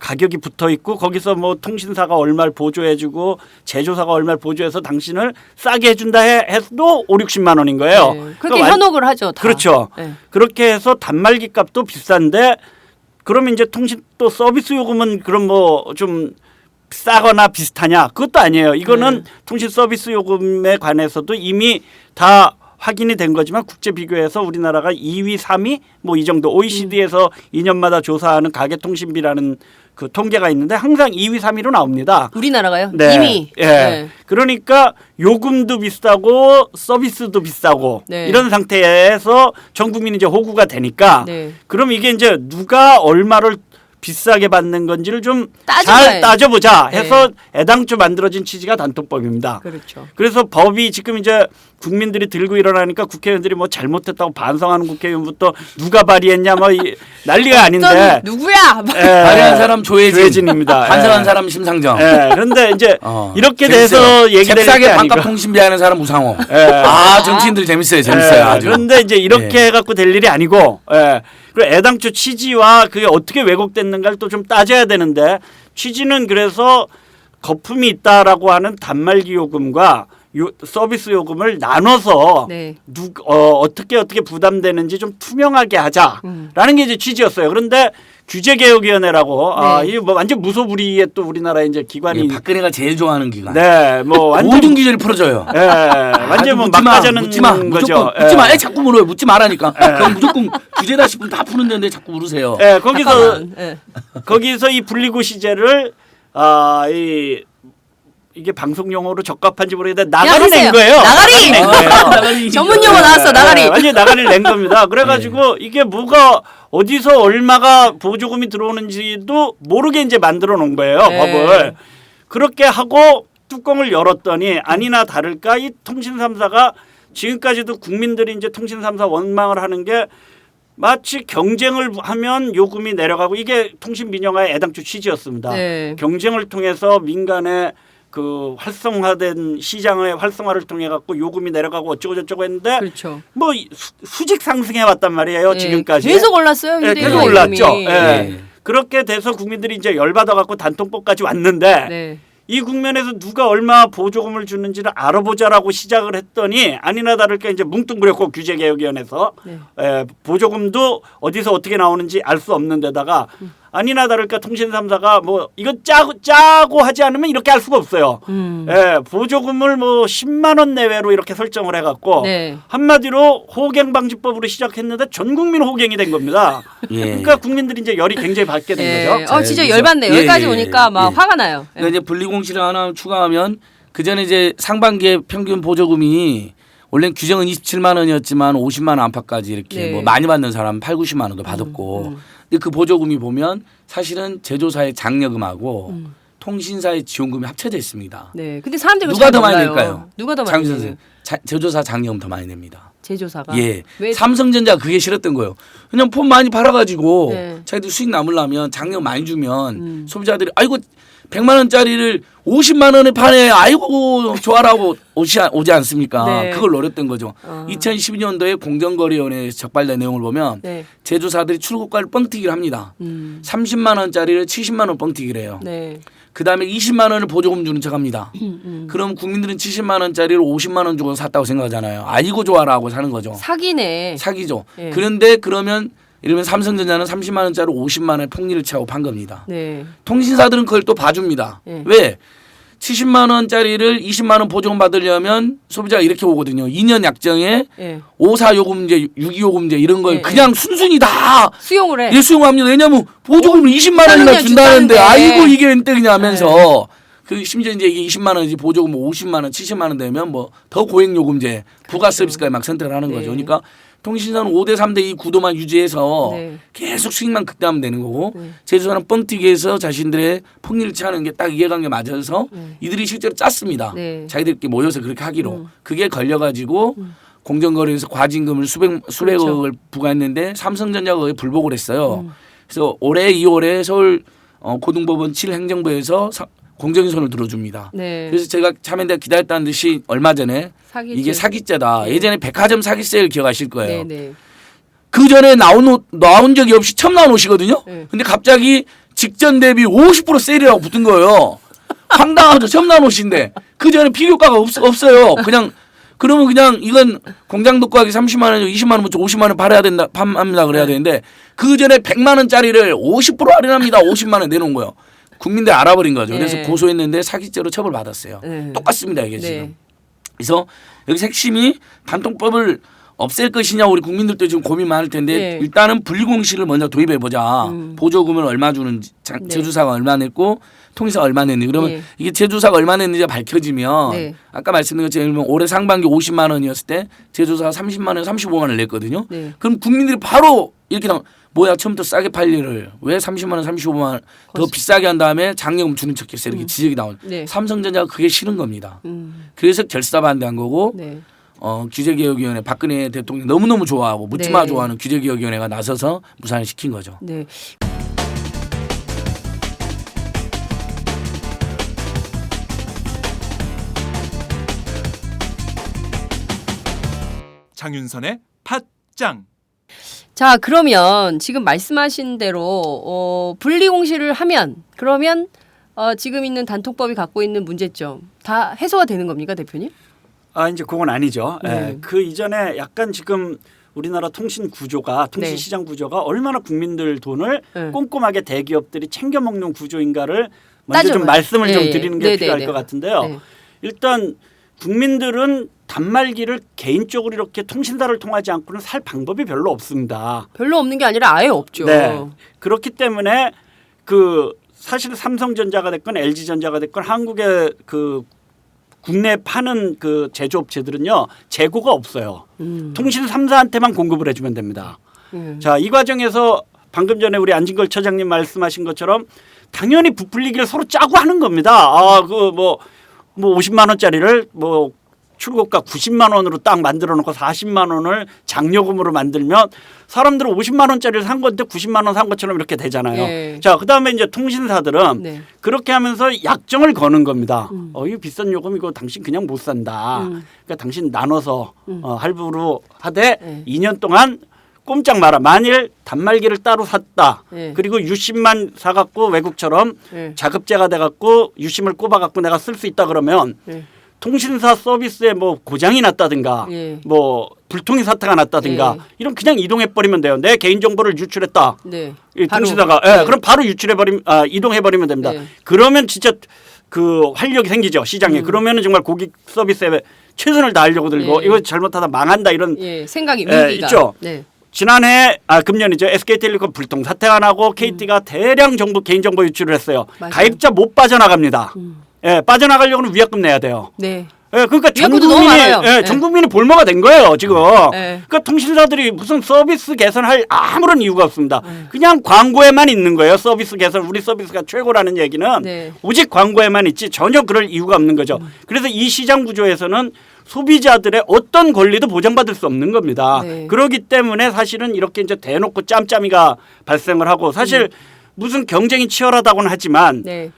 가격이 붙어 있고 거기서 뭐 통신사가 얼마를 보조해주고 제조사가 얼마를 보조해서 당신을 싸게 해준다 해도 5~60만 원인 거예요. 그렇게 현혹을 하죠. 다. 그렇죠. 그렇게 해서 단말기 값도 비싼데 그러면 이제 통신 또 서비스 요금은 그럼 뭐 좀 싸거나 비슷하냐? 그것도 아니에요. 이거는 통신 서비스 요금에 관해서도 이미 다 확인이 된 거지만 국제 비교해서 우리나라가 2위, 3위 뭐 이 정도 OECD에서 2년마다 조사하는 가계통신비라는 그 통계가 있는데 항상 2위, 3위로 나옵니다. 우리나라가요? 네. 이미. 그러니까 요금도 비싸고 서비스도 비싸고 이런 상태에서 전 국민이 이제 호구가 되니까 그럼 이게 이제 누가 얼마를 비싸게 받는 건지를 좀 잘 따져보자 해서 애당초 만들어진 취지가 단통법입니다. 그렇죠. 그래서 법이 지금 이제 국민들이 들고 일어나니까 국회의원들이 뭐 잘못했다고 반성하는 국회의원부터 누가 발의했냐 뭐 난리가 아닌데 누구야? 발의한 사람 조혜진입니다. 반성한 사람 심상정. 그런데 이제 이렇게 돼서 얘기될 게 아니고 반값 통신비하는 사람 우상호. 정치인들 재밌어요. 그런데 이제 이렇게 해갖고 될 일이 아니고 그리고 애당초 취지와 그게 어떻게 왜곡됐는가를 또 좀 따져야 되는데 취지는 그래서 거품이 있다라고 하는 단말기 요금과 서비스 요금을 나눠서 어떻게 부담되는지 좀 투명하게 하자라는 게 이제 취지였어요. 그런데 규제개혁위원회라고 이게 뭐 완전 무소불위의 또 우리나라의 이제 기관이 박근혜가 제일 좋아하는 기관. 뭐 완전 모든 규제를 풀어줘요. 완전 뭐 막가자는 거죠. 묻지 마. 자꾸 물어요. 묻지 말라니까. 그럼 무조건 규제다 싶으면 다 푸는데 자꾸 물으세요. 거기서 이 분리구시제를 이게 방송 용어로 적합한지 모르겠는데 그냥 나가리 낸 하세요. 거예요. 나가리! 낸 거예요. 전문 용어 나왔어. 나가리. 완전히 나가리를 낸 겁니다. 그래가지고 이게 뭐가 어디서 얼마가 보조금이 들어오는지도 모르게 이제 만들어 놓은 거예요. 네. 법을. 그렇게 하고 뚜껑을 열었더니 아니나 다를까 이 통신 3사가 지금까지도 국민들이 이제 통신 3사 원망을 하는 게 마치 경쟁을 하면 요금이 내려가고 이게 통신 민영화의 애당초 취지였습니다. 네. 경쟁을 통해서 민간의 그 활성화된 시장의 활성화를 통해 갖고 요금이 내려가고 어쩌고 저쩌고 했는데 그렇죠. 뭐 수직 상승해 왔단 말이에요. 네, 지금까지. 계속 올랐어요. 네, 휴대용 계속 올랐죠. 요금이. 네. 그렇게 돼서 국민들이 이제 열받아 갖고 단통법까지 왔는데 네. 이 국면에서 누가 얼마 보조금을 주는지를 알아보자라고 시작을 했더니 아니나 다를까 이제 뭉뚱그렸고 규제개혁위원회에서 네. 보조금도 어디서 어떻게 나오는지 알 수 없는 데다가 아니나 다를까 통신 3사가 뭐 이거 짜고 하지 않으면 이렇게 할 수가 없어요. 보조금을 뭐 10만 원 내외로 이렇게 설정을 해갖고 네. 한마디로 호갱 방지법으로 시작했는데 전 국민 호갱이 된 겁니다. 예. 그러니까 국민들이 이제 열이 굉장히 받게 된 네. 거죠. 진짜 그래서- 열받네요. 예, 여기까지 예, 오니까 막 예. 화가 나요. 그러니까 이제 분리공시를 하나 추가하면 그 전에 이제 상반기에 평균 보조금이 원래 규정은 27만 원이었지만 50만 원 안팎까지 이렇게 네. 뭐 많이 받는 사람 8, 90만 원도 받았고 근데 그 보조금이 보면 사실은 제조사의 장려금하고 통신사의 지원금이 합쳐져 있습니다. 네. 근데 사람들이 누가 더 많이 몰라요. 낼까요? 누가 더 많이 장 내요? 선생 제조사 장려금 더 많이 냅니다. 제조사가. 예. 왜? 삼성전자가 그게 싫었던 거예요. 그냥 폰 많이 팔아가지고 네. 자기들 수익 남으려면 장려 많이 주면 소비자들이 아이고 100만 원짜리를 50만 원에 파네. 아이고 좋아라고 오지 않습니까? 네. 그걸 노렸던 거죠. 2012년도에 공정거래위원회에서 적발된 내용을 보면 네. 제조사들이 출고가를 뻥튀기를 합니다. 30만 원짜리를 70만 원 뻥튀기를 해요. 네. 그다음에 20만 원을 보조금 주는 척합니다. 그럼 국민들은 70만 원짜리를 50만 원 주고 샀다고 생각하잖아요. 아이고 좋아라고 사는 거죠. 사기네. 사기죠. 네. 그런데 그러면 이러면 삼성전자는 30만 원짜리 50만 원에 폭리를 차고 판 겁니다. 네. 통신사들은 그걸 또 봐줍니다. 네. 왜? 70만 원짜리를 20만 원 보조금 받으려면 소비자가 이렇게 오거든요. 2년 약정에 네. 5사 요금제, 6.2 요금제 이런 걸 네, 그냥 순순히 다 수용을 해. 예, 수용합니다. 왜냐하면 보조금을 20만 원이나 준다는데. 준다는데 아이고 이게 웬떡이냐 하면서 네. 그 심지어 이제 이게 20만 원이지 보조금 50만 원, 70만 원 되면 뭐 더 고액 요금제, 부가 서비스까지 막 선택을 하는 네. 거죠. 그러니까 통신사는 5대 3대 이 구도만 유지해서 네. 계속 수익만 극대화하면 되는 거고 네. 제조사는 뻥튀기해서 자신들의 폭리를 취하는 게 딱 이해관계 맞아서 네. 이들이 실제로 짰습니다. 네. 자기들끼리 모여서 그렇게 하기로. 그게 걸려가지고 공정거래에서 과징금을 수백억을 부과했는데 삼성전자가 거기에 불복을 했어요. 그래서 올해 2월에 서울 고등법원 7행정부에서 공정위 손을 들어줍니다. 네. 그래서 제가 참여대가 기다렸다는 듯이 얼마 전에 사기죄. 이게 사기죄다. 네. 예전에 백화점 사기세일 기억하실 거예요. 네, 네. 그 전에 나온 적이 없이 처음 나온 옷이거든요. 네. 근데 갑자기 직전 대비 50% 세일이라고 붙은 거예요. 황당하죠. 처음 나온 옷인데 그 전에 비교가가 없어요. 그러면 그냥 이건 공장 독과하기 30만 원, 20만 원, 50만 원 팔아야 된다, 판합니다 그래야 되는데 그 전에 100만 원짜리를 50% 할인합니다. 50만 원 내놓은 거예요. 국민들 알아버린 거죠. 그래서 네. 고소했는데 사기죄로 처벌받았어요. 네. 똑같습니다 이게 네. 지금. 그래서 여기서 핵심이 단통법을 없앨 것이냐 우리 국민들도 지금 고민 많을 텐데 네. 일단은 분리공시를 먼저 도입해 보자. 보조금을 얼마 주는지 네. 제조사가 얼마 냈고 통신사가 얼마 냈는지 그러면 네. 이게 제조사가 얼마 냈는지가 밝혀지면 네. 아까 말씀드린 것처럼 올해 상반기 50만 원이었을 때 제조사가 30만 원, 35만 원을 냈거든요. 네. 그럼 국민들이 바로 이렇게 뭐야 처음부터 싸게 팔 일을 왜 30만 원, 35만 원 더 비싸게 한 다음에 장려금 주는 척했어 이렇게 지적이 나온. 네. 삼성전자가 그게 싫은 겁니다. 그래서 결사반대한 거고 네. 규제개혁위원회 박근혜 대통령 너무너무 좋아하고 묻지마 네. 좋아하는 규제개혁위원회가 나서서 무산을 시킨 거죠. 네. 장윤선의 팟짱. 자, 그러면 지금 말씀하신 대로 분리공시를 하면 그러면 지금 있는 단통법이 갖고 있는 문제점 다 해소가 되는 겁니까, 대표님? 이제 그건 아니죠. 네. 예, 그 이전에 약간 지금 우리나라 통신 구조가 통신 네. 시장 구조가 얼마나 국민들 돈을 네. 꼼꼼하게 대기업들이 챙겨 먹는 구조인가를 먼저 좀 따져봐요. 말씀을 네. 좀 드리는 게 네, 필요할 네, 것 네. 같은데요. 네. 일단 국민들은 단말기를 개인적으로 이렇게 통신사를 통하지 않고는 살 방법이 별로 없습니다. 별로 없는 게 아니라 아예 없죠. 네. 그렇기 때문에 그 사실 삼성전자가 됐건 LG전자가 됐건 한국의 그 국내 파는 그 제조업체들은요 재고가 없어요. 통신 3사한테만 공급을 해주면 됩니다. 자, 이 과정에서 방금 전에 우리 안진걸 처장님 말씀하신 것처럼 당연히 부풀리기를 서로 짜고 하는 겁니다. 아, 그 뭐 50만 원짜리를 뭐 출고가 90만 원으로 딱 만들어 놓고 40만 원을 장려금으로 만들면 사람들은 50만 원짜리를 산 건데 90만 원 산 것처럼 이렇게 되잖아요. 네. 자, 그다음에 이제 통신사들은 네. 그렇게 하면서 약정을 거는 겁니다. 이거 비싼 요금 이거 당신 그냥 못 산다. 그러니까 당신 나눠서 할부로 하되 네. 2년 동안 꼼짝 마라. 만일 단말기를 따로 샀다. 네. 그리고 유심만 사갖고 외국처럼 네. 자급제가 돼갖고 유심을 꼽아갖고 내가 쓸 수 있다 그러면 네. 통신사 서비스에 뭐 고장이 났다든가 예. 뭐 불통이 사태가 났다든가 예. 이런 그냥 이동해 버리면 돼요. 내 개인 정보를 유출했다. 네. 이 바로. 통신사가 네. 그럼 바로 유출해 버리면 이동해 버리면 됩니다. 네. 그러면 진짜 그 활력이 생기죠 시장에. 그러면은 정말 고객 서비스에 최선을 다하려고 들고 예. 이거 잘못하다 망한다 이런 예, 생각이 예, 위기가 있죠. 네. 지난해 금년이죠. SK텔레콤 불통 사태가 나고 KT가 대량 정보 개인 정보 유출을 했어요. 맞아요. 가입자 못 빠져나갑니다. 예, 빠져나가려고는 위약금 내야 돼요. 네. 예, 그러니까 전 위약금도 너무 국민이 많아요. 네. 전 국민이 볼모가 된 거예요 지금. 네. 그러니까 통신사들이 무슨 서비스 개선할 아무런 이유가 없습니다. 그냥 광고에만 있는 거예요. 서비스 개선 우리 서비스가 최고라는 얘기는 네. 오직 광고에만 있지 전혀 그럴 이유가 없는 거죠. 그래서 이 시장 구조에서는 소비자들의 어떤 권리도 보장받을 수 없는 겁니다. 네. 그렇기 때문에 사실은 이렇게 이제 대놓고 짬짬이가 발생을 하고 사실 무슨 경쟁이 치열하다고는 하지만 네.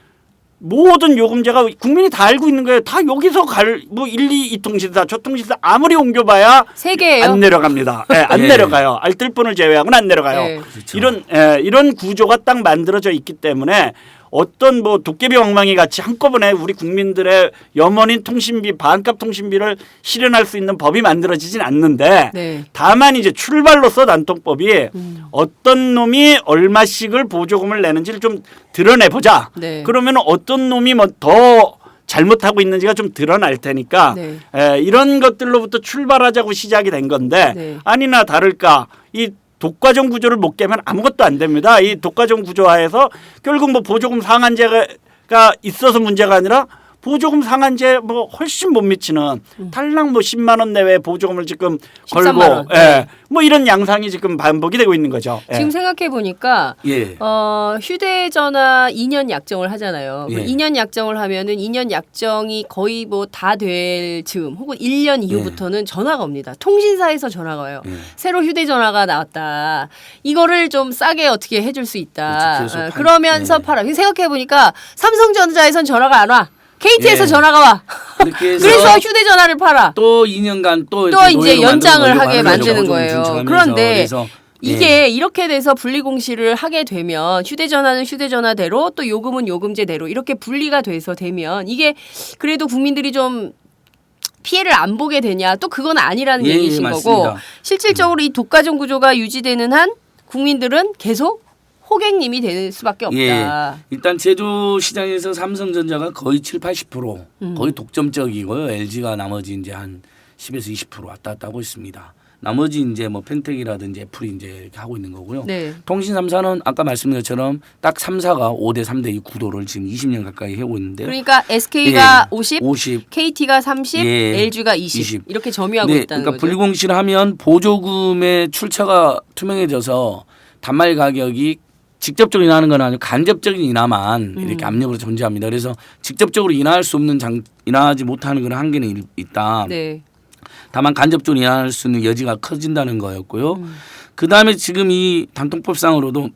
모든 요금제가 국민이 다 알고 있는 거예요. 다 여기서 뭐 1, 2, 2통신사, 저 통신사 아무리 옮겨봐야 세 개예요. 안 내려갑니다. 네, 안 예. 내려가요. 알뜰폰을 제외하고는 안 내려가요. 네. 그렇죠. 이런 구조가 딱 만들어져 있기 때문에 어떤 뭐 도깨비 왕망이 같이 한꺼번에 우리 국민들의 염원인 통신비, 반값 통신비를 실현할 수 있는 법이 만들어지진 않는데 네. 다만 이제 출발로서 단통법이 어떤 놈이 얼마씩을 보조금을 내는지를 좀 드러내보자. 네. 그러면 어떤 놈이 뭐 더 잘못하고 있는지가 좀 드러날 테니까 네. 이런 것들로부터 출발하자고 시작이 된 건데 네. 아니나 다를까 이 독과점 구조를 못 깨면 아무것도 안 됩니다. 이 독과점 구조하에서 결국 뭐 보조금 상한제가 있어서 문제가 아니라 보조금 상한제 뭐 훨씬 못 미치는 탈락 뭐 10만 원 내외 보조금을 지금 13만 걸고 원. 네. 뭐 이런 양상이 지금 반복이 되고 있는 거죠. 지금 생각해 보니까 예. 휴대전화 2년 약정을 하잖아요. 예. 2년 약정을 하면은 2년 약정이 거의 뭐 다 될 즈음 혹은 1년 이후부터는 전화가 옵니다. 통신사에서 전화가 와요. 새로 휴대전화가 나왔다. 이거를 좀 싸게 어떻게 해줄 수 있다. 그렇죠. 계속 그러면서 네. 팔아. 생각해 보니까 삼성전자에선 전화가 안 와. KT에서 예. 전화가 와. 그렇게 해서 그래서 휴대전화를 팔아. 또 2년간 또 이제 연장을 하게 만드는 만드는 거죠. 거예요. 중첩하면서. 그런데 그래서 이게 이렇게 돼서 분리공시를 하게 되면 휴대전화는 휴대전화대로 또 요금은 요금제대로 이렇게 분리가 돼서 되면 이게 그래도 국민들이 좀 피해를 안 보게 되냐 또 그건 아니라는 예, 얘기신 맞습니다. 거고 실질적으로 이 독과점 구조가 유지되는 한 국민들은 계속 호객님이 될 수밖에 없다. 예. 일단 제조 시장에서 삼성전자가 거의 7, 80% 거의 독점적이고요. LG가 나머지 이제 한 10에서 20% 왔다 갔다 하고 있습니다. 나머지 이제 뭐 펜텍이라든지 애플이 이제 이렇게 하고 있는 거고요. 네. 통신 3사는 아까 말씀드린 것처럼 딱 3사가 5대 3대 2 구도를 지금 20년 가까이 해오고 있는데요. 그러니까 SK가 예. 50, KT가 30, 예. LG가 20, 이렇게 점유하고 네, 있다는 그러니까 거죠. 분리공시를 하면 보조금의 출처가 투명해져서 단말 가격이 직접적으로 인하하는 건 아니고 간접적인 인하만 이렇게 압력으로 존재합니다. 그래서 직접적으로 인하할 수 없는 인하하지 못하는 그런 한계는 있다. 네. 다만 간접적으로 인하할 수 있는 여지가 커진다는 거였고요. 그다음에 지금 이 단통법상으로도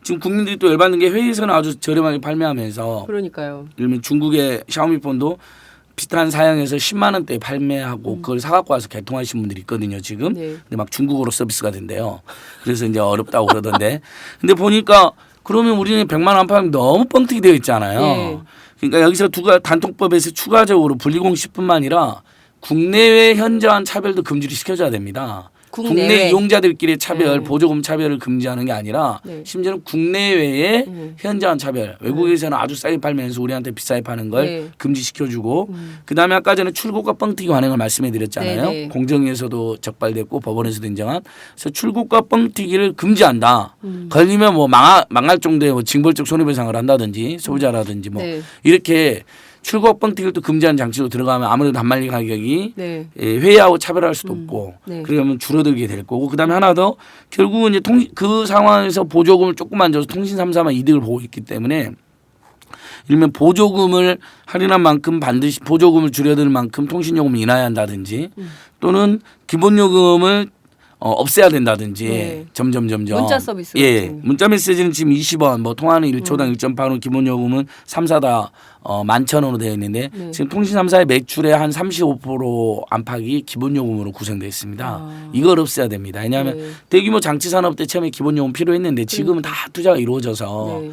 지금 국민들이 또 열받는 게 회의에서는 아주 저렴하게 판매하면서 그러니까요. 예를 들면 중국의 샤오미 폰도 비슷한 사양에서 10만 원대에 판매하고 그걸 사갖고 와서 개통하신 분들이 있거든요 지금. 네. 근데 막 중국어로 서비스가 된대요. 그래서 이제 어렵다고 그러던데. 근데 보니까 그러면 우리는 100만 원 판매하면 너무 뻥튀기 되어 있잖아요. 네. 그러니까 여기서 단통법에서 추가적으로 분리공시뿐만 아니라 국내외 현저한 차별도 금지를 시켜줘야 됩니다. 국내 이용자들끼리의 차별, 네. 보조금 차별을 금지하는 게 아니라 네. 심지어는 국내외의 현저한 차별. 외국에서는 아주 싸게 팔면서 우리한테 비싸게 파는 걸 네. 금지시켜주고 그다음에 아까 전에 출고가 뻥튀기 관행을 말씀해드렸잖아요. 네, 네. 공정위에서도 적발됐고 법원에서도 인정한. 그래서 출고가 뻥튀기를 금지한다. 걸리면 뭐 망할 정도의 뭐 징벌적 손해배상을 한다든지 소비자라든지 뭐 네. 이렇게 출고 뻥튀기를 또 금지하는 장치로 들어가면 아무래도 단말기 가격이 네. 회의하고 차별할 수도 없고 네. 그러면 줄어들게 될 거고 그다음에 하나 더 결국은 이제 그 상황에서 보조금을 조금만 줘서 통신 3사만 이득을 보고 있기 때문에 일면 보조금을 할인한 만큼 반드시 보조금을 줄여들 만큼 통신요금을 인하해야 한다든지 또는 기본요금을 없애야 된다든지 네. 점점 문자 서비스 예 같은. 문자 메시지는 지금 20원 뭐 통화는 1초당 1.8원 기본 요금은 3사 다 11,000원으로 되어 있는데 네. 지금 통신 3사의 매출의 한 35% 안팎이 기본 요금으로 구성되어 있습니다. 이걸 없애야 됩니다. 왜냐하면 네. 대규모 장치 산업 때 처음에 기본 요금 필요했는데 지금은 다 투자가 이루어져서 네.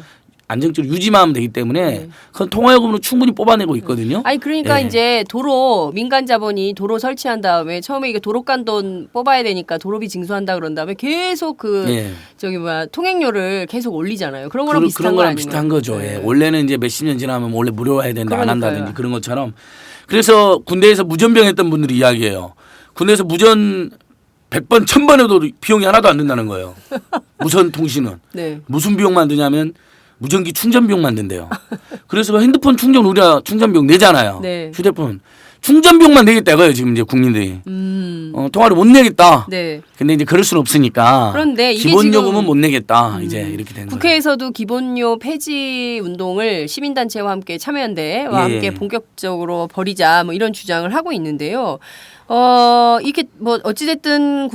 안정적으로 유지만 하면 되기 때문에 그건 통화요금으로 충분히 뽑아내고 있거든요. 아니 그러니까 예. 이제 도로 민간 자본이 도로 설치한 다음에 처음에 이게 도로간 돈 뽑아야 되니까 도로비 징수한다 그런 다음에 계속 그 예. 저기 뭐야 통행료를 계속 올리잖아요. 그런 거랑 비슷한 그런 거 거랑 아니에요? 비슷한 거죠. 네. 예. 원래는 이제 몇십 년 지나면 원래 무료 해야 되는데 안 그러니까요. 한다든지 그런 것처럼. 그래서 군대에서 무전병 했던 분들이 이야기해요. 군대에서 무전 100번 1000번 해도 비용이 하나도 안 든다는 거예요. 무선 통신은. 네. 무슨 비용만 드냐면 무전기 충전 비용만 든대요. 그래서 핸드폰 충전 우리가 충전 비용 내잖아요. 네. 휴대폰 충전 비용만 내겠다 이거예요. 지금 이제 국민들이. 통화를 못 내겠다. 네. 근데 이제 그럴 수는 없으니까. 그런데 이게 기본 지금 요금은 못 내겠다. 이제 이렇게 된 거예요. 국회에서도 기본료 폐지 운동을 시민단체와 함께 참여연대와 예. 함께 본격적으로 벌이자 뭐 이런 주장을 하고 있는데요. 이게 뭐 어찌됐든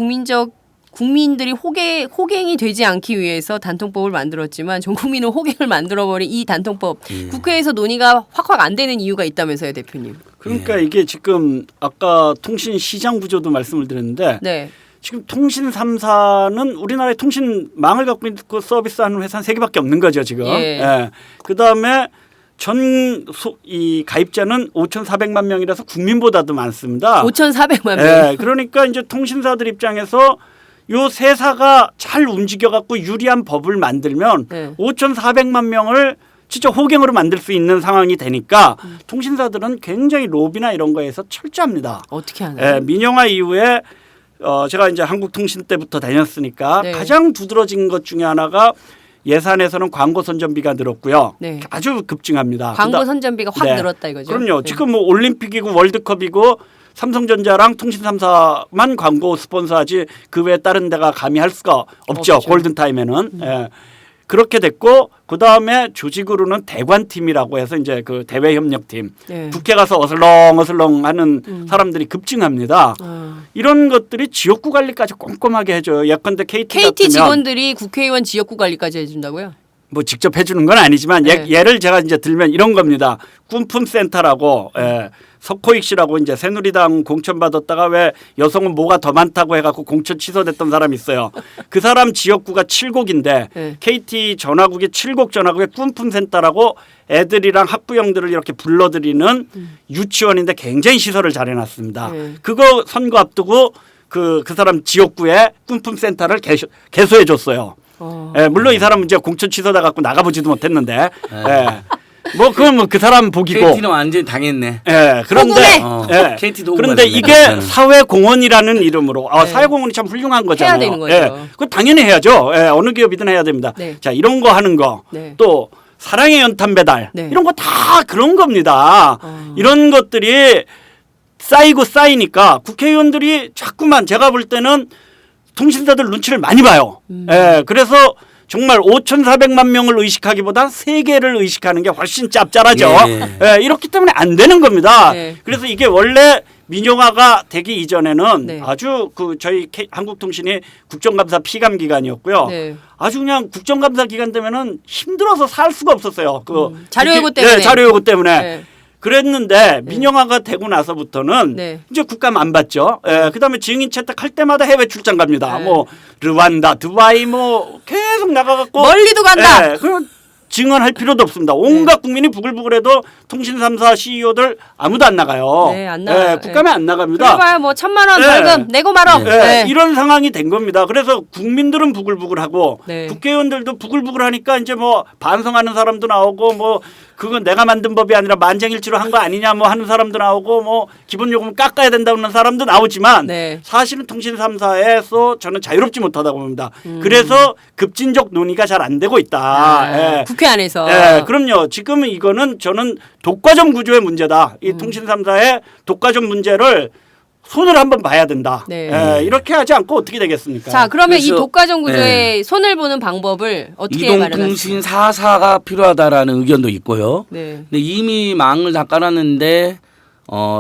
국민들이 호갱이 되지 않기 위해서 단통법을 만들었지만 전 국민은 호갱을 만들어버린 이 단통법 국회에서 논의가 확확 안 되는 이유가 있다면서요, 대표님. 그러니까 이게 지금 아까 통신 시장 구조도 말씀을 드렸는데 네. 지금 통신 3사는 우리나라의 통신망을 갖고 있고 서비스하는 회사는 3개밖에 없는 거죠 지금. 예. 예. 그다음에 이 가입자는 5,400만 명이라서 국민보다도 많습니다. 5,400만 명. 예. 그러니까 이제 통신사들 입장에서 요 세사가 잘 움직여 갖고 유리한 법을 만들면 네. 5,400만 명을 진짜 호갱으로 만들 수 있는 상황이 되니까 통신사들은 굉장히 로비나 이런 거에서 철저합니다. 어떻게 하나요? 예, 민영화 이후에 제가 이제 한국통신 때부터 다녔으니까 네. 가장 두드러진 것 중에 하나가 예산에서는 광고 선전비가 늘었고요. 네. 아주 급증합니다. 광고 선전비가 확 네. 늘었다 이거죠. 그럼요. 네. 지금 뭐 올림픽이고 월드컵이고 삼성전자랑 통신 3사만 광고 스폰서하지 그 외에 다른 데가 감히 할 수가 없죠. 없죠. 골든타임에는. 예. 그렇게 됐고 그다음에 조직으로는 대관팀이라고 해서 이제 그 대외협력팀 네. 국회 가서 어슬렁어슬렁 하는 사람들이 급증합니다. 이런 것들이 지역구 관리까지 꼼꼼하게 해줘요. 예컨대 KT KT 같으면 직원들이 국회의원 지역구 관리까지 해준다고요? 뭐 직접 해주는 건 아니지만 네. 예를 제가 이제 들면 이런 겁니다. 꿈품센터라고 석호익 씨라고 이제 새누리당 공천 받았다가 왜 여성은 뭐가 더 많다고 해갖고 공천 취소됐던 사람이 있어요. 그 사람 지역구가 칠곡인데 네. KT 전화국의 칠곡 전화국의 꿈품센터라고 애들이랑 학부형들을 이렇게 불러들이는 유치원인데 굉장히 시설을 잘 해놨습니다. 네. 그거 선거 앞두고 그 사람 지역구에 꿈품센터를 개소해 줬어요. 예, 물론 이 사람은 이제 공천 취소돼 갖고 나가보지도 못했는데, 예. 뭐 그건 뭐 그 사람 복이고. KT는 완전히 당했네. 예, 그런데 예. KT도 그런데 이게 사회공헌이라는 이름으로 네. 사회공헌이 참 훌륭한 거잖아요. 해야 되는 거죠. 예, 그거 당연히 해야죠. 예, 어느 기업이든 해야 됩니다. 네. 자, 이런 거 하는 거, 네. 또 사랑의 연탄 배달 네. 이런 거 다 그런 겁니다. 이런 것들이 쌓이고 쌓이니까 국회의원들이 자꾸만 제가 볼 때는 통신사들 눈치를 많이 봐요. 예, 그래서 정말 5,400만 명을 의식하기보다 세계를 의식하는 게 훨씬 짭짤하죠. 예. 예, 이렇기 때문에 안 되는 겁니다. 네. 그래서 이게 원래 민영화가 되기 이전에는 네. 아주 그 저희 한국통신이 국정감사 피감 기관이었고요. 네. 아주 그냥 국정감사 기간 되면은 힘들어서 살 수가 없었어요. 그 자료 요구 국회- 때문에. 네, 자료 요구 때문에. 네. 그랬는데 민영화가 되고 나서부터는 네. 이제 국감 안 받죠. 예, 그다음에 증인 채택할 때마다 해외 출장 갑니다. 네. 뭐 르완다, 두바이 뭐 계속 나가갖고 멀리도 간다. 예, 그럼 증언할 필요도 없습니다. 온갖 국민이 부글부글해도 통신 3사 CEO들 아무도 안 나가요. 네, 안 나가요. 국감에 안 나갑니다. 그래봐야 뭐 1,000만 원 벌금 내고 말어. 이런 상황이 된 겁니다. 그래서 국민들은 부글부글하고 네. 국회의원들도 부글부글하니까 이제 뭐 반성하는 사람도 나오고 뭐 그건 내가 만든 법이 아니라 만장일치로 한 거 아니냐 뭐 하는 사람도 나오고 뭐 기본 요금 깎아야 된다는 사람도 나오지만 네. 사실은 통신 3사에서 저는 자유롭지 못하다고 봅니다. 그래서 급진적 논의가 잘 안 되고 있다. 국회 안에서. 그럼요. 지금 이거는 저는 독과점 구조의 문제다. 이 통신 3사의 독과점 문제를 손을 한번 봐야 된다. 네. 이렇게 하지 않고 어떻게 되겠습니까? 자, 그러면 이 그래서- 독과점 구조에 손을 보는 방법을 어떻게 이동통신 4사가 필요하다라는 의견도 있고요. 네. 근데 이미 망을 다 깔았는데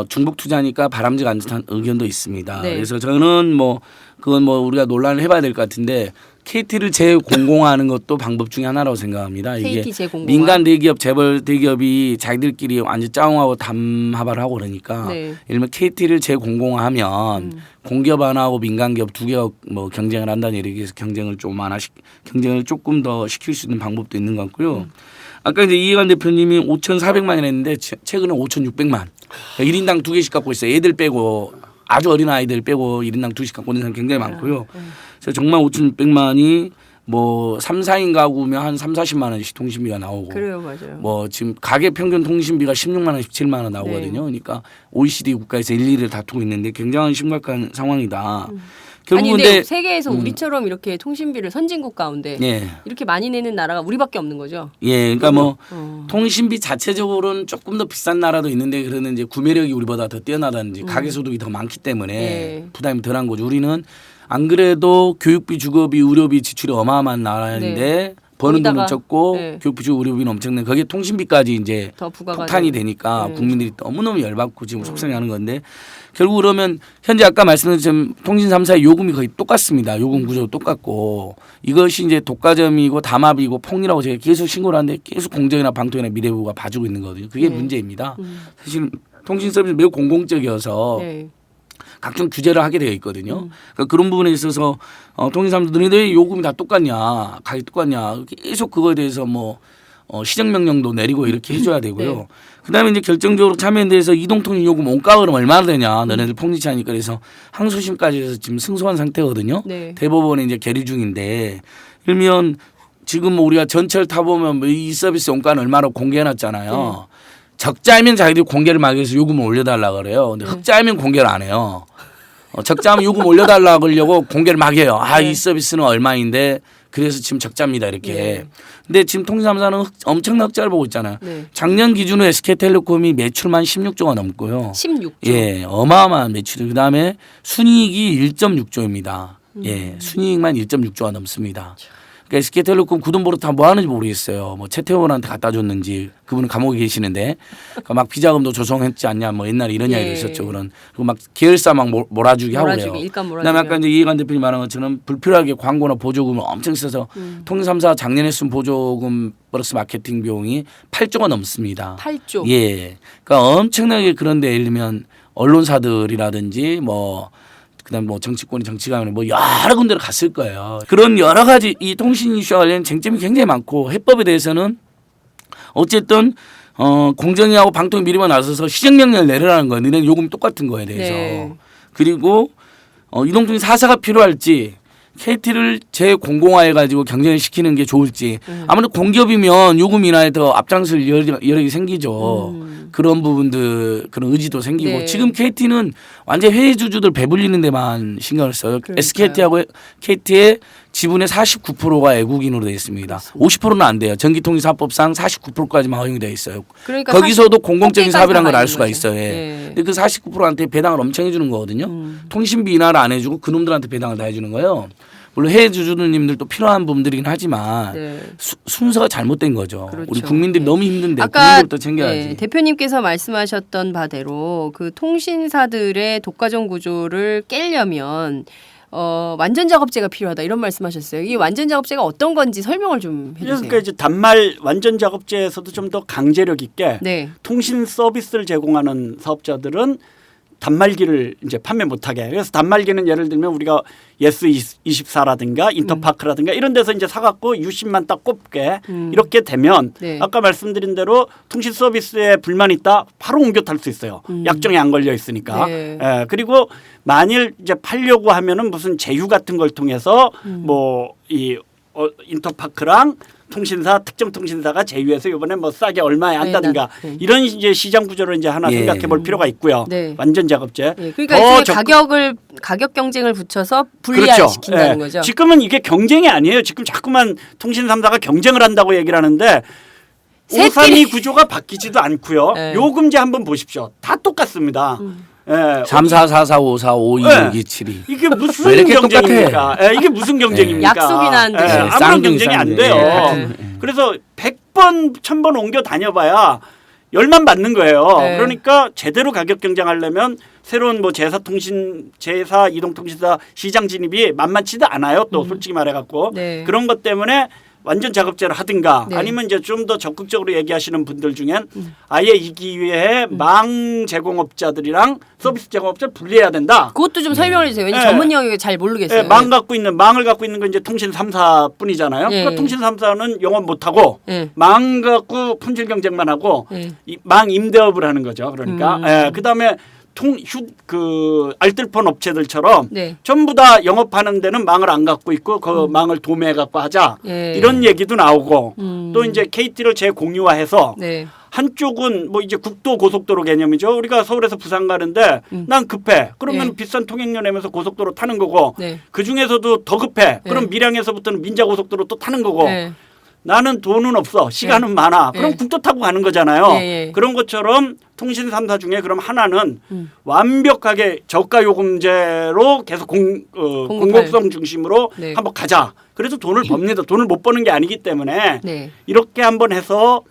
중복 투자니까 바람직 않다는 의견도 있습니다. 네. 그래서 저는 뭐 그건 뭐 우리가 논란을 해봐야 될 것 같은데 KT를 재공공화하는 것도 방법 중에 하나라고 생각합니다. KT 이게 재공공화? 민간 대기업, 재벌 대기업이 자기들끼리 완전 짜웅하고 담합을 하고 그러니까 네. 예를 들면 KT를 재공공화하면 공기업 하나하고 민간 기업 두 개가 뭐 경쟁을 한다는 얘기에서 경쟁을 조금 더 시킬 수 있는 방법도 있는 것 같고요. 아까 이제 이해관 대표님이 5,400만이라 했는데 최근에 5,600만. 1인당 2개씩 갖고 있어요. 애들 빼고 아주 어린 아이들 빼고 1인당 2씩 갖고 있는 사람 굉장히 많고요. 그래서 정말 5,600만이 뭐 3, 4인 가구면 한 3, 40만 원씩 통신비가 나오고 그래요, 맞아요. 뭐 지금 가계 평균 통신비가 16만 원, 17만 원 나오거든요. 그러니까 OECD 국가에서 일일을 다투고 있는데 굉장히 심각한 상황이다. 아니 결국은 근데 세계에서 우리처럼 이렇게 통신비를 선진국 가운데 예. 이렇게 많이 내는 나라가 우리밖에 없는 거죠. 예, 그러니까 뭐 통신비 자체적으로는 조금 더 비싼 나라도 있는데 그러는 이제 구매력이 우리보다 더 뛰어나다든지 가계 소득이 더 많기 때문에 예. 부담이 덜한 거죠. 우리는 안 그래도 교육비, 주거비, 의료비 지출이 어마어마한 나라인데 버는 거기다가, 돈은 적고 네. 교육비, 주거, 의료비는 엄청난. 거기에 통신비까지 이제 더 부가가 폭탄이 되고. 되니까 네. 국민들이 너무너무 열받고 지금 속상해하는 건데 결국 그러면 현재 아까 말씀드린 통신 3사의 요금이 거의 똑같습니다. 요금 구조 똑같고 이것이 이제 독과점이고 담합이고 폭리라고 제가 계속 신고를 하는데 계속 공정이나 방통이나 미래부가 봐주고 있는 거거든요. 그게 네. 문제입니다. 사실 통신 서비스 매우 공공적이어서 네. 각종 규제를 하게 되어 있거든요. 그러니까 그런 부분에 있어서 통신사람들이 왜 요금이 다 똑같냐, 가격이 똑같냐, 계속 그거에 대해서 뭐 시정명령도 내리고 이렇게 해줘야 되고요. 네. 그다음에 이제 결정적으로 참여연대에서 이동통신 요금 원가 그럼 얼마나 되냐, 너네들 폭리치 하니까 그래서 항소심까지 해서 지금 승소한 상태거든요. 네. 대법원에 이제 계류 중인데, 일면 지금 뭐 우리가 전철 타보면 뭐 이 서비스 원가는 얼마로 공개해놨잖아요. 적자이면 자기들이 공개를 막 해서 요금을 올려달라 그래요. 근데 흑자이면 공개를 안 해요. 적자하면 요금 올려달라 그러려고 공개를 막 해요. 아, 이 서비스는 얼마인데 그래서 지금 적자입니다 이렇게. 네. 근데 지금 통신사는 엄청난 흑자를 보고 있잖아요. 네. 작년 기준으로 SK텔레콤이 매출만 16조가 넘고요. 16조. 예, 어마어마한 매출. 그다음에 순이익이 1.6조입니다. 예, 순이익만 1.6조가 넘습니다. 그러니까 SK텔레콤 그 돈 벌어 다 뭐 하는지 모르겠어요. 뭐 최태원한테 갖다 줬는지 그분은 감옥에 계시는데 그러니까 막 비자금도 조성했지 않냐 뭐 옛날에 이런 이야기가 있었죠. 그런 그리고 막 계열사 막 몰아주기 하고 그래요. 일감 몰아주기. 그다음에 아까 이제 이해관 대표님 말한 것처럼 불필요하게 광고나 보조금을 엄청 써서 통신 3사 작년에 쓴 보조금 플러스 마케팅 비용이 8조가 넘습니다. 8조. 예. 그러니까 엄청나게 그런데 예를 들면 언론사들이라든지 뭐 그다음 뭐 정치권이 정치가면 뭐 여러 군데로 갔을 거예요. 그런 여러 가지 이 통신 이슈와 관련 쟁점이 굉장히 많고 해법에 대해서는 어쨌든 공정위하고 방통위 미리만 나서서 시정명령을 내려라는 거예요. 너네 요금 똑같은 거에 대해서. 네. 그리고 이동통신 4사가 필요할지 KT를 재공공화해 가지고 경쟁을 시키는 게 좋을지 아무래도 공기업이면 요금 인하에 더 앞장설 여력이 생기죠. 그런 부분들 그런 의지도 생기고 네. 지금 KT는 완전 해외 주주들 배불리는 데만 신경을 써요. 그러니까요. SKT하고 KT의 지분의 49%가 외국인으로 되어 있습니다. 50%는 안 돼요. 전기통신사법상 49%까지만 허용이 되어 있어요. 그러니까 거기서도 공공적인 40% 사업이라는 걸 알 있는 수가 거죠. 있어요. 예. 네. 근데 그 49%한테 배당을 엄청 해주는 거거든요. 통신비 인하를 안 해주고 그놈들한테 배당을 다 해주는 거예요. 물론 해외 주주님들도 필요한 부분들이긴 하지만 네. 순서가 잘못된 거죠. 그렇죠. 우리 국민들이 네. 너무 힘든데 아까 국민들부터 챙겨야지. 네, 대표님께서 말씀하셨던 바대로 그 통신사들의 독과점 구조를 깨려면 완전 작업제가 필요하다 이런 말씀하셨어요. 이 완전 작업제가 어떤 건지 설명을 좀 해주세요. 그러니까 이제 단말 완전 작업제에서도 좀 더 강제력 있게 네. 통신 서비스를 제공하는 사업자들은 단말기를 이제 판매 못하게. 그래서 단말기는 예를 들면 우리가 예스24라든가 인터파크라든가 이런 데서 이제 사갖고 유심만 딱 꼽게 이렇게 되면 네. 아까 말씀드린 대로 통신 서비스에 불만이 있다 바로 옮겨 탈 수 있어요. 약정에 안 걸려 있으니까. 네. 예, 그리고 만일 이제 팔려고 하면은 무슨 제휴 같은 걸 통해서 뭐 이 인터파크랑 통신사 특정 통신사가 제휴해서 이번에 뭐 싸게 얼마에 한다든가 네. 이런 이제 시장 구조를 이제 하나 예. 생각해 볼 필요가 있고요. 네. 완전 작업제. 예, 그러니까 이제 가격 경쟁을 붙여서 불리화시킨다는 그렇죠. 거죠. 지금은 이게 경쟁이 아니에요. 지금 자꾸만 통신 3사가 경쟁을 한다고 얘기를 하는데 오산이 구조가 바뀌지도 않고요. 네. 요금제 한번 보십시오. 다 똑같습니다. 예. 3, 4, 4, 4, 5, 4, 5, 2, 네. 6, 2, 7, 2. 이게 왜 무슨 이렇게 경쟁입니까? 예, 이게 무슨 경쟁입니까? 약속이나 한 듯이. 아무런 쌍둥이, 경쟁이 안 쌍둥이. 돼요. 예. 그래서 100번, 1000번 옮겨 다녀봐야 열만 받는 거예요. 네. 그러니까 제대로 가격 경쟁하려면 새로운 뭐 제사 이동통신사 시장 진입이 만만치도 않아요. 또 솔직히 말해갖고 네. 그런 것 때문에 완전 작업제를 하든가 네. 아니면 이제 좀 더 적극적으로 얘기하시는 분들 중엔 아예 이 기회에 망 제공업자들이랑 서비스 제공업자를 분리해야 된다. 그것도 좀 설명해 주세요. 왜냐면 네. 전문 영역을 잘 모르겠어요. 예, 망을 갖고 있는 건 이제 통신 3사뿐이잖아요. 예. 그러니까 통신 3사는 영업 못 하고 예. 망 갖고 품질 경쟁만 하고 예. 망 임대업을 하는 거죠. 그러니까 예, 그다음에 알뜰폰 업체들처럼 네. 전부 다 영업하는 데는 망을 안 갖고 있고 그 망을 도매해 갖고 하자 예. 이런 얘기도 나오고 또 이제 KT를 재공유화해서 네. 한쪽은 뭐 이제 국도 고속도로 개념이죠. 우리가 서울에서 부산 가는데 난 급해. 그러면 네. 비싼 통행료 내면서 고속도로 타는 거고 네. 그 중에서도 더 급해. 네. 그럼 밀양에서부터는 민자고속도로 또 타는 거고 네. 나는 돈은 없어. 시간은 많아. 그럼 네. 국도 타고 가는 거잖아요. 네, 네. 그런 것처럼 통신 3사 중에 그럼 하나는 완벽하게 저가 요금제로 계속 공급성 중심으로 네. 한번 가자. 그래서 돈을 법니다. 돈을 못 버는 게 아니기 때문에 네. 이렇게 한번 해서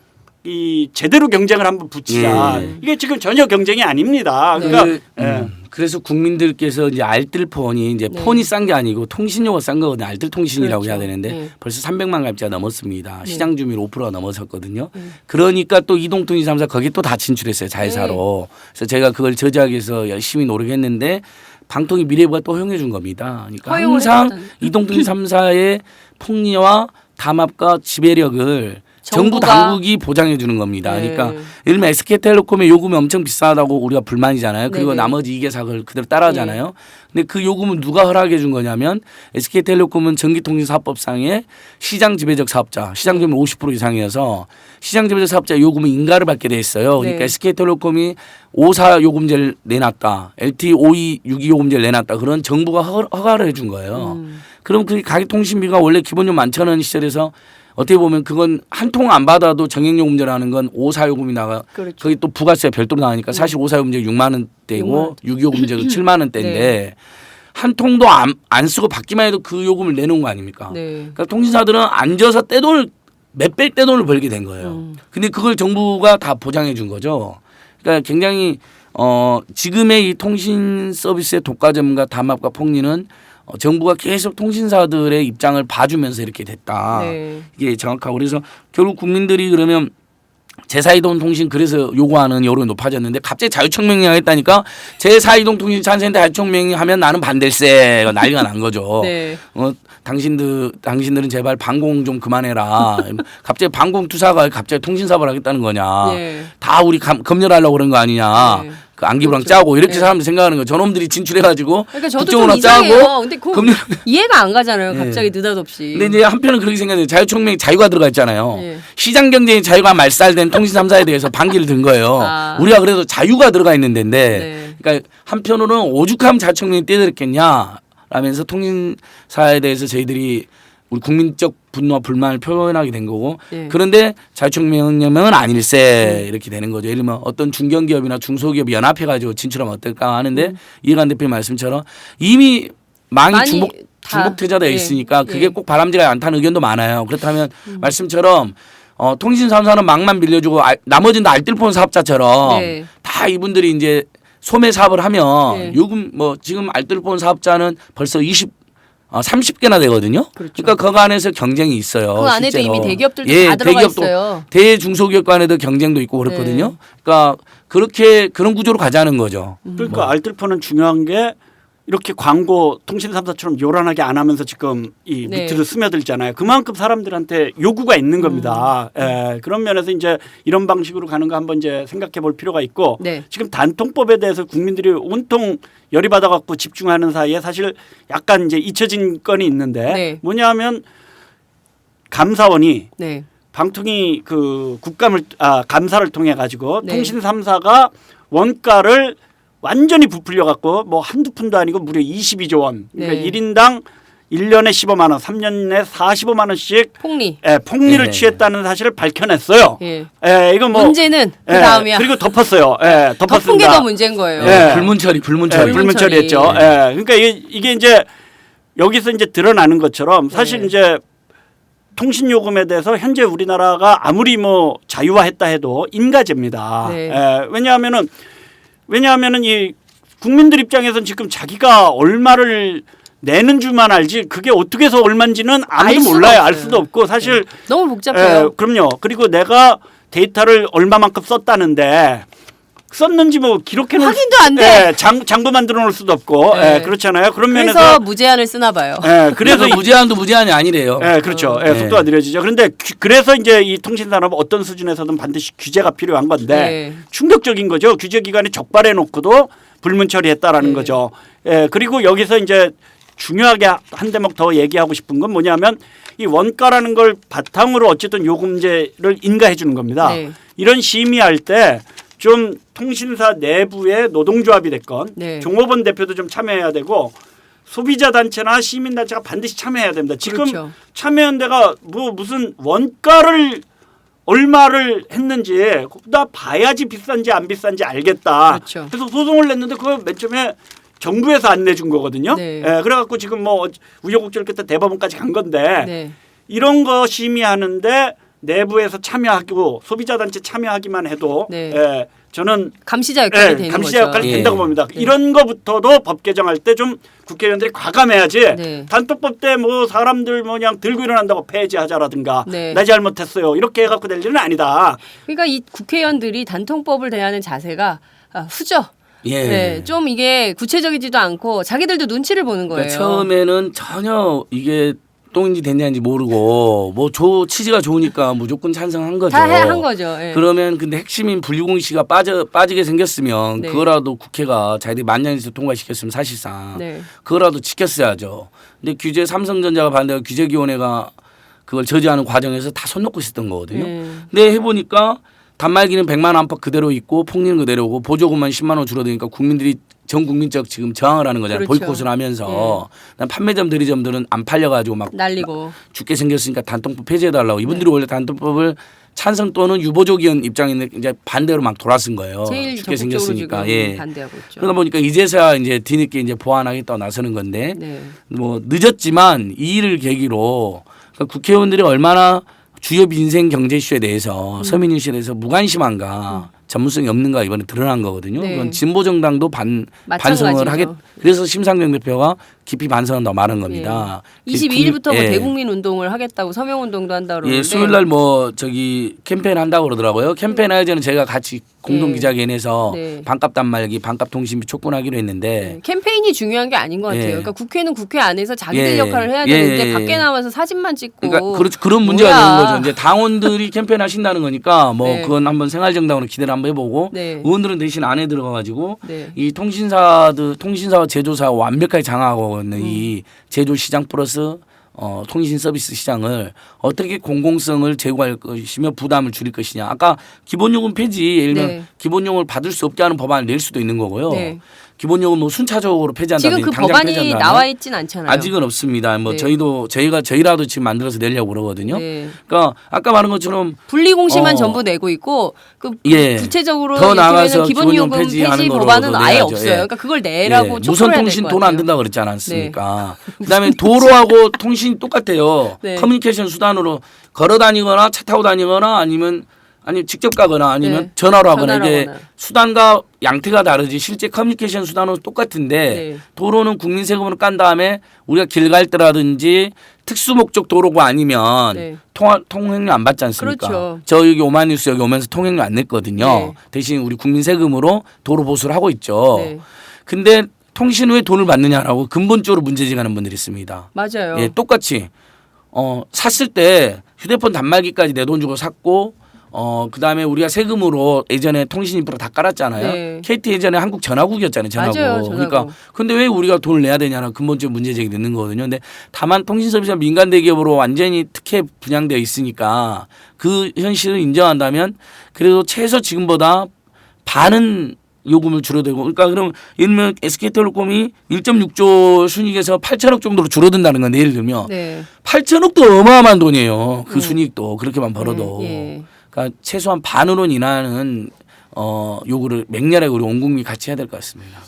이 제대로 경쟁을 한번 붙이자. 예. 이게 지금 전혀 경쟁이 아닙니다. 그러니까 예. 그래서 국민들께서 이제 알뜰폰이 이제 네. 폰이 싼 게 아니고 통신료가 싼 거거든요. 알뜰통신이라고 그렇죠. 해야 되는데 네. 벌써 300만 가입자가 넘었습니다. 네. 시장 주민 5%가 넘어섰거든요. 그러니까 또 이동통신 3사 거기 또 다 진출했어요. 자회사로. 네. 그래서 제가 그걸 저지하기 위해서 열심히 노력했는데 방통위 미래부가 또 허용해 준 겁니다. 그러니까 허용을 항상 했거든. 이동통신 3사의 폭리와 담합과 지배력을 정부 정부가- 당국이 보장해 주는 겁니다. 네. 그러니까 예를 들면 SK텔레콤의 요금이 엄청 비싸다고 우리가 불만이잖아요. 그리고 네네. 나머지 2개사를 그대로 따라하잖아요. 근데 그 요금은 누가 허락해 준 거냐면 SK텔레콤은 전기통신사업법상의 시장 지배적 사업자, 시장 점유율 50% 이상이어서 시장 지배적 사업자 요금은 인가를 받게 돼 있어요. 그러니까 네. SK텔레콤이 54 요금제를 내놨다. LTE 52, 62 요금제를 내놨다. 그런 정부가 허가를 해 준 거예요. 그럼 그 가계통신비가 원래 기본료 11,000원 시절에서 어떻게 보면 그건 한 통 안 받아도 정액요금제라는 건 54 요금이 나가 그렇죠. 거기 또 부가세 별도로 나가니까 사실 54 요금제 6만 원대고 62 요금제가 7만 원대인데 네. 한 통도 안 쓰고 받기만 해도 그 요금을 내놓은 거 아닙니까? 네. 그러니까 통신사들은 앉아서 떼돈을 몇 배 떼돈을 벌게 된 거예요. 근데 그걸 정부가 다 보장해 준 거죠. 그러니까 굉장히 지금의 이 통신 서비스의 독과점과 담합과 폭리는 정부가 계속 통신사들의 입장을 봐주면서 이렇게 됐다. 네. 이게 정확하고 그래서 결국 국민들이 그러면 제4이동통신 그래서 요구하는 여론이 높아졌는데 갑자기 자유청명령 하겠다니까 제4이동통신 찬성인데 자유청명령 하면 나는 반댈세 난리가 난 거죠. 네. 당신들은 제발 방공 좀 그만해라. 갑자기 방공투사가 갑자기 통신사업을 하겠다는 거냐. 네. 다 우리 검열하려고 그런 거 아니냐. 네. 그 안기부랑 그렇죠. 짜고 이렇게 네. 사람들이 생각하는 거예요. 저놈들이 진출해가지고 그러니까 저도 국정원화 좀 이상해요. 짜고 근데 검열 이해가 안 가잖아요. 네. 갑자기 느닷없이. 근데 이제 한편은 그렇게 생각해요. 자유청명이 자유가 들어가 있잖아요. 네. 시장 경쟁의 자유가 말살된 통신 3사에 대해서 반기를 든 거예요. 아. 우리가 그래도 자유가 들어가 있는 데인데 네. 그러니까 한편으로는 오죽하면 자유청명이 뛰어들었겠냐 라면서 통신사에 대해서 저희들이 우리 국민적 분노와 불만을 표현하게 된 거고 네. 그런데 자유청명령은 아닐세 이렇게 되는 거죠. 예를 들면 어떤 중견기업이나 중소기업이 연합해가지고 진출하면 어떨까 하는데 이해관 대표 말씀처럼 이미 망이 많이 중복투자되어 예. 있으니까 그게 예. 꼭 바람직하지 않다는 의견도 많아요. 그렇다면 말씀처럼 통신 3사는 망만 빌려주고 나머지는 다 알뜰폰 사업자처럼 네. 다 이분들이 이제 소매 사업을 하면 네. 요금 뭐 지금 알뜰폰 사업자는 벌써 30개나 되거든요. 그렇죠. 그러니까 그 안에서 경쟁이 있어요. 그 안에도 실제로. 이미 대기업들도 예, 다 들어가 대기업도, 있어요. 대중소기업 간에도 경쟁도 있고 그렇거든요. 네. 그러니까 그렇게 그런 구조로 가자는 거죠. 그러니까 알뜰폰은 중요한 게 이렇게 광고 통신 3사처럼 요란하게 안 하면서 지금 이 네. 밑으로 스며들잖아요. 그만큼 사람들한테 요구가 있는 겁니다. 그런 면에서 이제 이런 방식으로 가는 거 한번 이제 생각해 볼 필요가 있고 네. 지금 단통법에 대해서 국민들이 온통 열이 받아갖고 집중하는 사이에 사실 약간 이제 잊혀진 건이 있는데 네. 뭐냐하면 감사원이 네. 방통위 그 감사를 통해 가지고 네. 통신 3사가 원가를 완전히 부풀려 갖고 뭐 한두 푼도 아니고 무려 22조 원. 그러니까 네. 1인당 1년에 15만 원, 3년에 45만 원씩 폭리. 폭리를 네. 취했다는 사실을 밝혀냈어요. 예. 이거 뭐 문제는 그 다음이야. 그리고 덮었어요. 덮은 게 덮었습니다. 더 문제인 거예요. 예. 불문처리. 불문처리했죠. 그러니까 이게 이제 여기서 이제 드러나는 것처럼 사실 네. 이제 통신 요금에 대해서 현재 우리나라가 아무리 뭐 자유화했다 해도 인가제입니다. 네. 왜냐하면은 이 국민들 입장에서는 지금 자기가 얼마를 내는 줄만 알지 그게 어떻게 해서 얼마인지는 알 아무도 수가 몰라요. 알 없어요. 수도 없고 사실 너무 복잡해요. 그럼요. 그리고 내가 데이터를 얼마만큼 썼다는데 썼는지 뭐 기록해 놓을 확인도 안 돼. 장부 만들어 놓을 수도 없고 네. 그렇잖아요. 그런 그래서 면에서 무제한을 쓰나 봐요. 그래서 무제한도 무제한이 아니래요. 그렇죠. 네. 속도가 느려지죠. 그런데 그래서 이제 이 통신산업은 어떤 수준에서든 반드시 규제가 필요한 건데 네. 충격적인 거죠. 규제 기관에 적발해 놓고도 불문 처리했다라는 네. 거죠. 그리고 여기서 이제 중요하게 한 대목 더 얘기하고 싶은 건 뭐냐면 이 원가라는 걸 바탕으로 어쨌든 요금제를 인가해 주는 겁니다. 네. 이런 심의할 때 좀 통신사 내부의 노동조합이 됐건 네. 종업원 대표도 좀 참여해야 되고 소비자 단체나 시민 단체가 반드시 참여해야 됩니다. 지금 그렇죠. 참여연대가 뭐 무슨 원가를 얼마를 했는지 나 봐야지 비싼지 안 비싼지 알겠다. 그렇죠. 그래서 소송을 냈는데 그거 맨 처음에 정부에서 안 내준 거거든요. 네. 그래갖고 지금 뭐 우여곡절 끝에 대법원까지 간 건데 네. 이런 거 심의하는데 내부에서 참여하고 소비자 단체 참여하기만 해도 네. 저는 감시자 역할이 되는 감시자 거죠. 역할이 예. 된다고 봅니다. 네. 이런 거부터도 법 개정할 때 좀 국회의원들이 과감해야지 네. 단톡법 때 뭐 사람들 뭐 그냥 들고 일어난다고 폐지하자라든가 네. 나 잘못했어요 이렇게 해갖고 될 일은 아니다. 그러니까 이 국회의원들이 단통법을 대하는 자세가 후져. 예. 네, 좀 이게 구체적이지도 않고 자기들도 눈치를 보는 거예요. 그러니까 처음에는 전혀 이게 똥인지 된장인지 모르고 뭐 취지가 좋으니까 무조건 찬성한 거죠. 다 한 거죠. 예. 그러면 근데 핵심인 분리공시가 빠지게 생겼으면 네. 그거라도 국회가 자기들이 만년에서 통과시켰으면 사실상 네. 그거라도 지켰어야죠. 근데 규제 삼성전자가 반대하고 규제위원회가 그걸 저지하는 과정에서 다 손 놓고 있었던 거거든요. 근데 해보니까 단말기는 100만 원 안팎 그대로 있고 폭리는 그대로고 보조금만 10만 원 줄어드니까 국민들이 전 국민적 지금 저항을 하는 거잖아요. 그렇죠. 보이콧을 하면서 판매점 대리점들은 안 팔려가지고 막 날리고. 죽게 생겼으니까 단통법 폐지해달라고 이분들이 원래 단통법을 찬성 또는 유보적 의원 입장인데 이제 반대로 막 돌아선 거예요. 제일 죽게 적극적으로 생겼으니까. 지금 반대하고 있죠. 그러다 보니까 이제서야 이제 뒤늦게 이제 보완하겠다고 나서는 건데 네. 뭐 늦었지만 이 일을 계기로 그러니까 국회의원들이 얼마나 주요 민생 경제 이슈에 대해서 서민 이슈에 대해서 무관심한가 전문성이 없는가 이번에 드러난 거거든요. 네. 그건 진보 정당도 반성을 하겠. 그래서 심상정 대표가 깊이 반성을 더 말한 겁니다. 22일부터 뭐 예. 대국민 운동을 하겠다고 서명 운동도 한다 그러는데. 예, 수요일 날 뭐 저기 캠페인 한다고 그러더라고요. 캠페인 하기 전에 제가 같이 공동 네. 기자회견에서 네. 반값 단말기, 반값 통신비 촉구하기로 했는데 네. 캠페인이 중요한 게 아닌 것 같아요. 예. 그러니까 국회는 국회 안에서 자기들 예. 역할을 해야 예. 되는데 밖에 나와서 사진만 찍고. 그러니까 그런 문제가 뭐야. 되는 거죠. 이제 당원들이 캠페인 하신다는 거니까 뭐 네. 그건 한번 생활정당으로 기대를 한번 해보고 네. 의원들은 대신 안에 들어가가지고 네. 이 통신사와 제조사와 완벽하게 장악하고 있는 이 제조 시장 플러스 통신 서비스 시장을 어떻게 공공성을 제고할 것이며 부담을 줄일 것이냐. 아까 기본요금 폐지 예를 들면 네. 기본요금을 받을 수 없게 하는 법안을 낼 수도 있는 거고요. 네. 기본요금 뭐 순차적으로 폐지한다든지 지금 그 당장 법안이 폐지한다면 나와 있진 않잖아요. 아직은 없습니다. 뭐 네. 저희라도 지금 만들어서 내려고 그러거든요. 네. 그러니까 아까 말한 것처럼 분리공시만 어. 전부 내고 있고 그 예. 구체적으로 더 나아가서 이를테면 기본요금 기본요금 폐지 폐지하는 법안은 거로도 아예 내야죠. 없어요. 예. 그러니까 그걸 내라고 촉구를 해야 무선통신 될 돈 것 안 같아요. 든다 그랬지 않았습니까? 그다음에 도로하고 통신 똑같아요. 네. 커뮤니케이션 수단으로 걸어 다니거나 차 타고 다니거나 아니면 아니 직접 가거나 아니면 네. 전화로 하거나 이게 전화로 하거나. 수단과 양태가 다르지 실제 커뮤니케이션 수단은 똑같은데 네. 도로는 국민 세금으로 깐 다음에 우리가 길 갈 때라든지 특수 목적 도로가 아니면 네. 통행료 안 받지 않습니까? 그렇죠. 저 여기 오마이뉴스 여기 오면서 통행료 안 냈거든요. 네. 대신 우리 국민 세금으로 도로 보수를 하고 있죠. 네. 근데 통신 후에 돈을 받느냐라고 근본적으로 문제제기하는 분들이 있습니다. 맞아요. 예, 똑같이 샀을 때 휴대폰 단말기까지 내 돈 주고 샀고 그다음에 우리가 세금으로 예전에 통신 인프라 다 깔았잖아요. 네. KT 예전에 한국 전화국이었잖아요. 전화국. 맞아요, 전화국. 그러니까 근데 왜 우리가 돈을 내야 되냐는 근본적 문제 제기 되는 거거든요. 근데 다만 통신 서비스가 민간 대기업으로 완전히 특혜 분양되어 있으니까 그 현실을 인정한다면 그래도 최소 지금보다 반은 요금을 줄어들고 그러니까 그럼 예를 들면 SK텔레콤이 1.6조 순이익에서 8천억 정도로 줄어든다는 건데 예를 들면 네. 8천억도 어마어마한 돈이에요. 그 순이익도 그렇게만 벌어도. 예. 그러니까 최소한 반으로는 인하는 요구를 맹렬하게 우리 온 국민이 같이 해야 될 것 같습니다.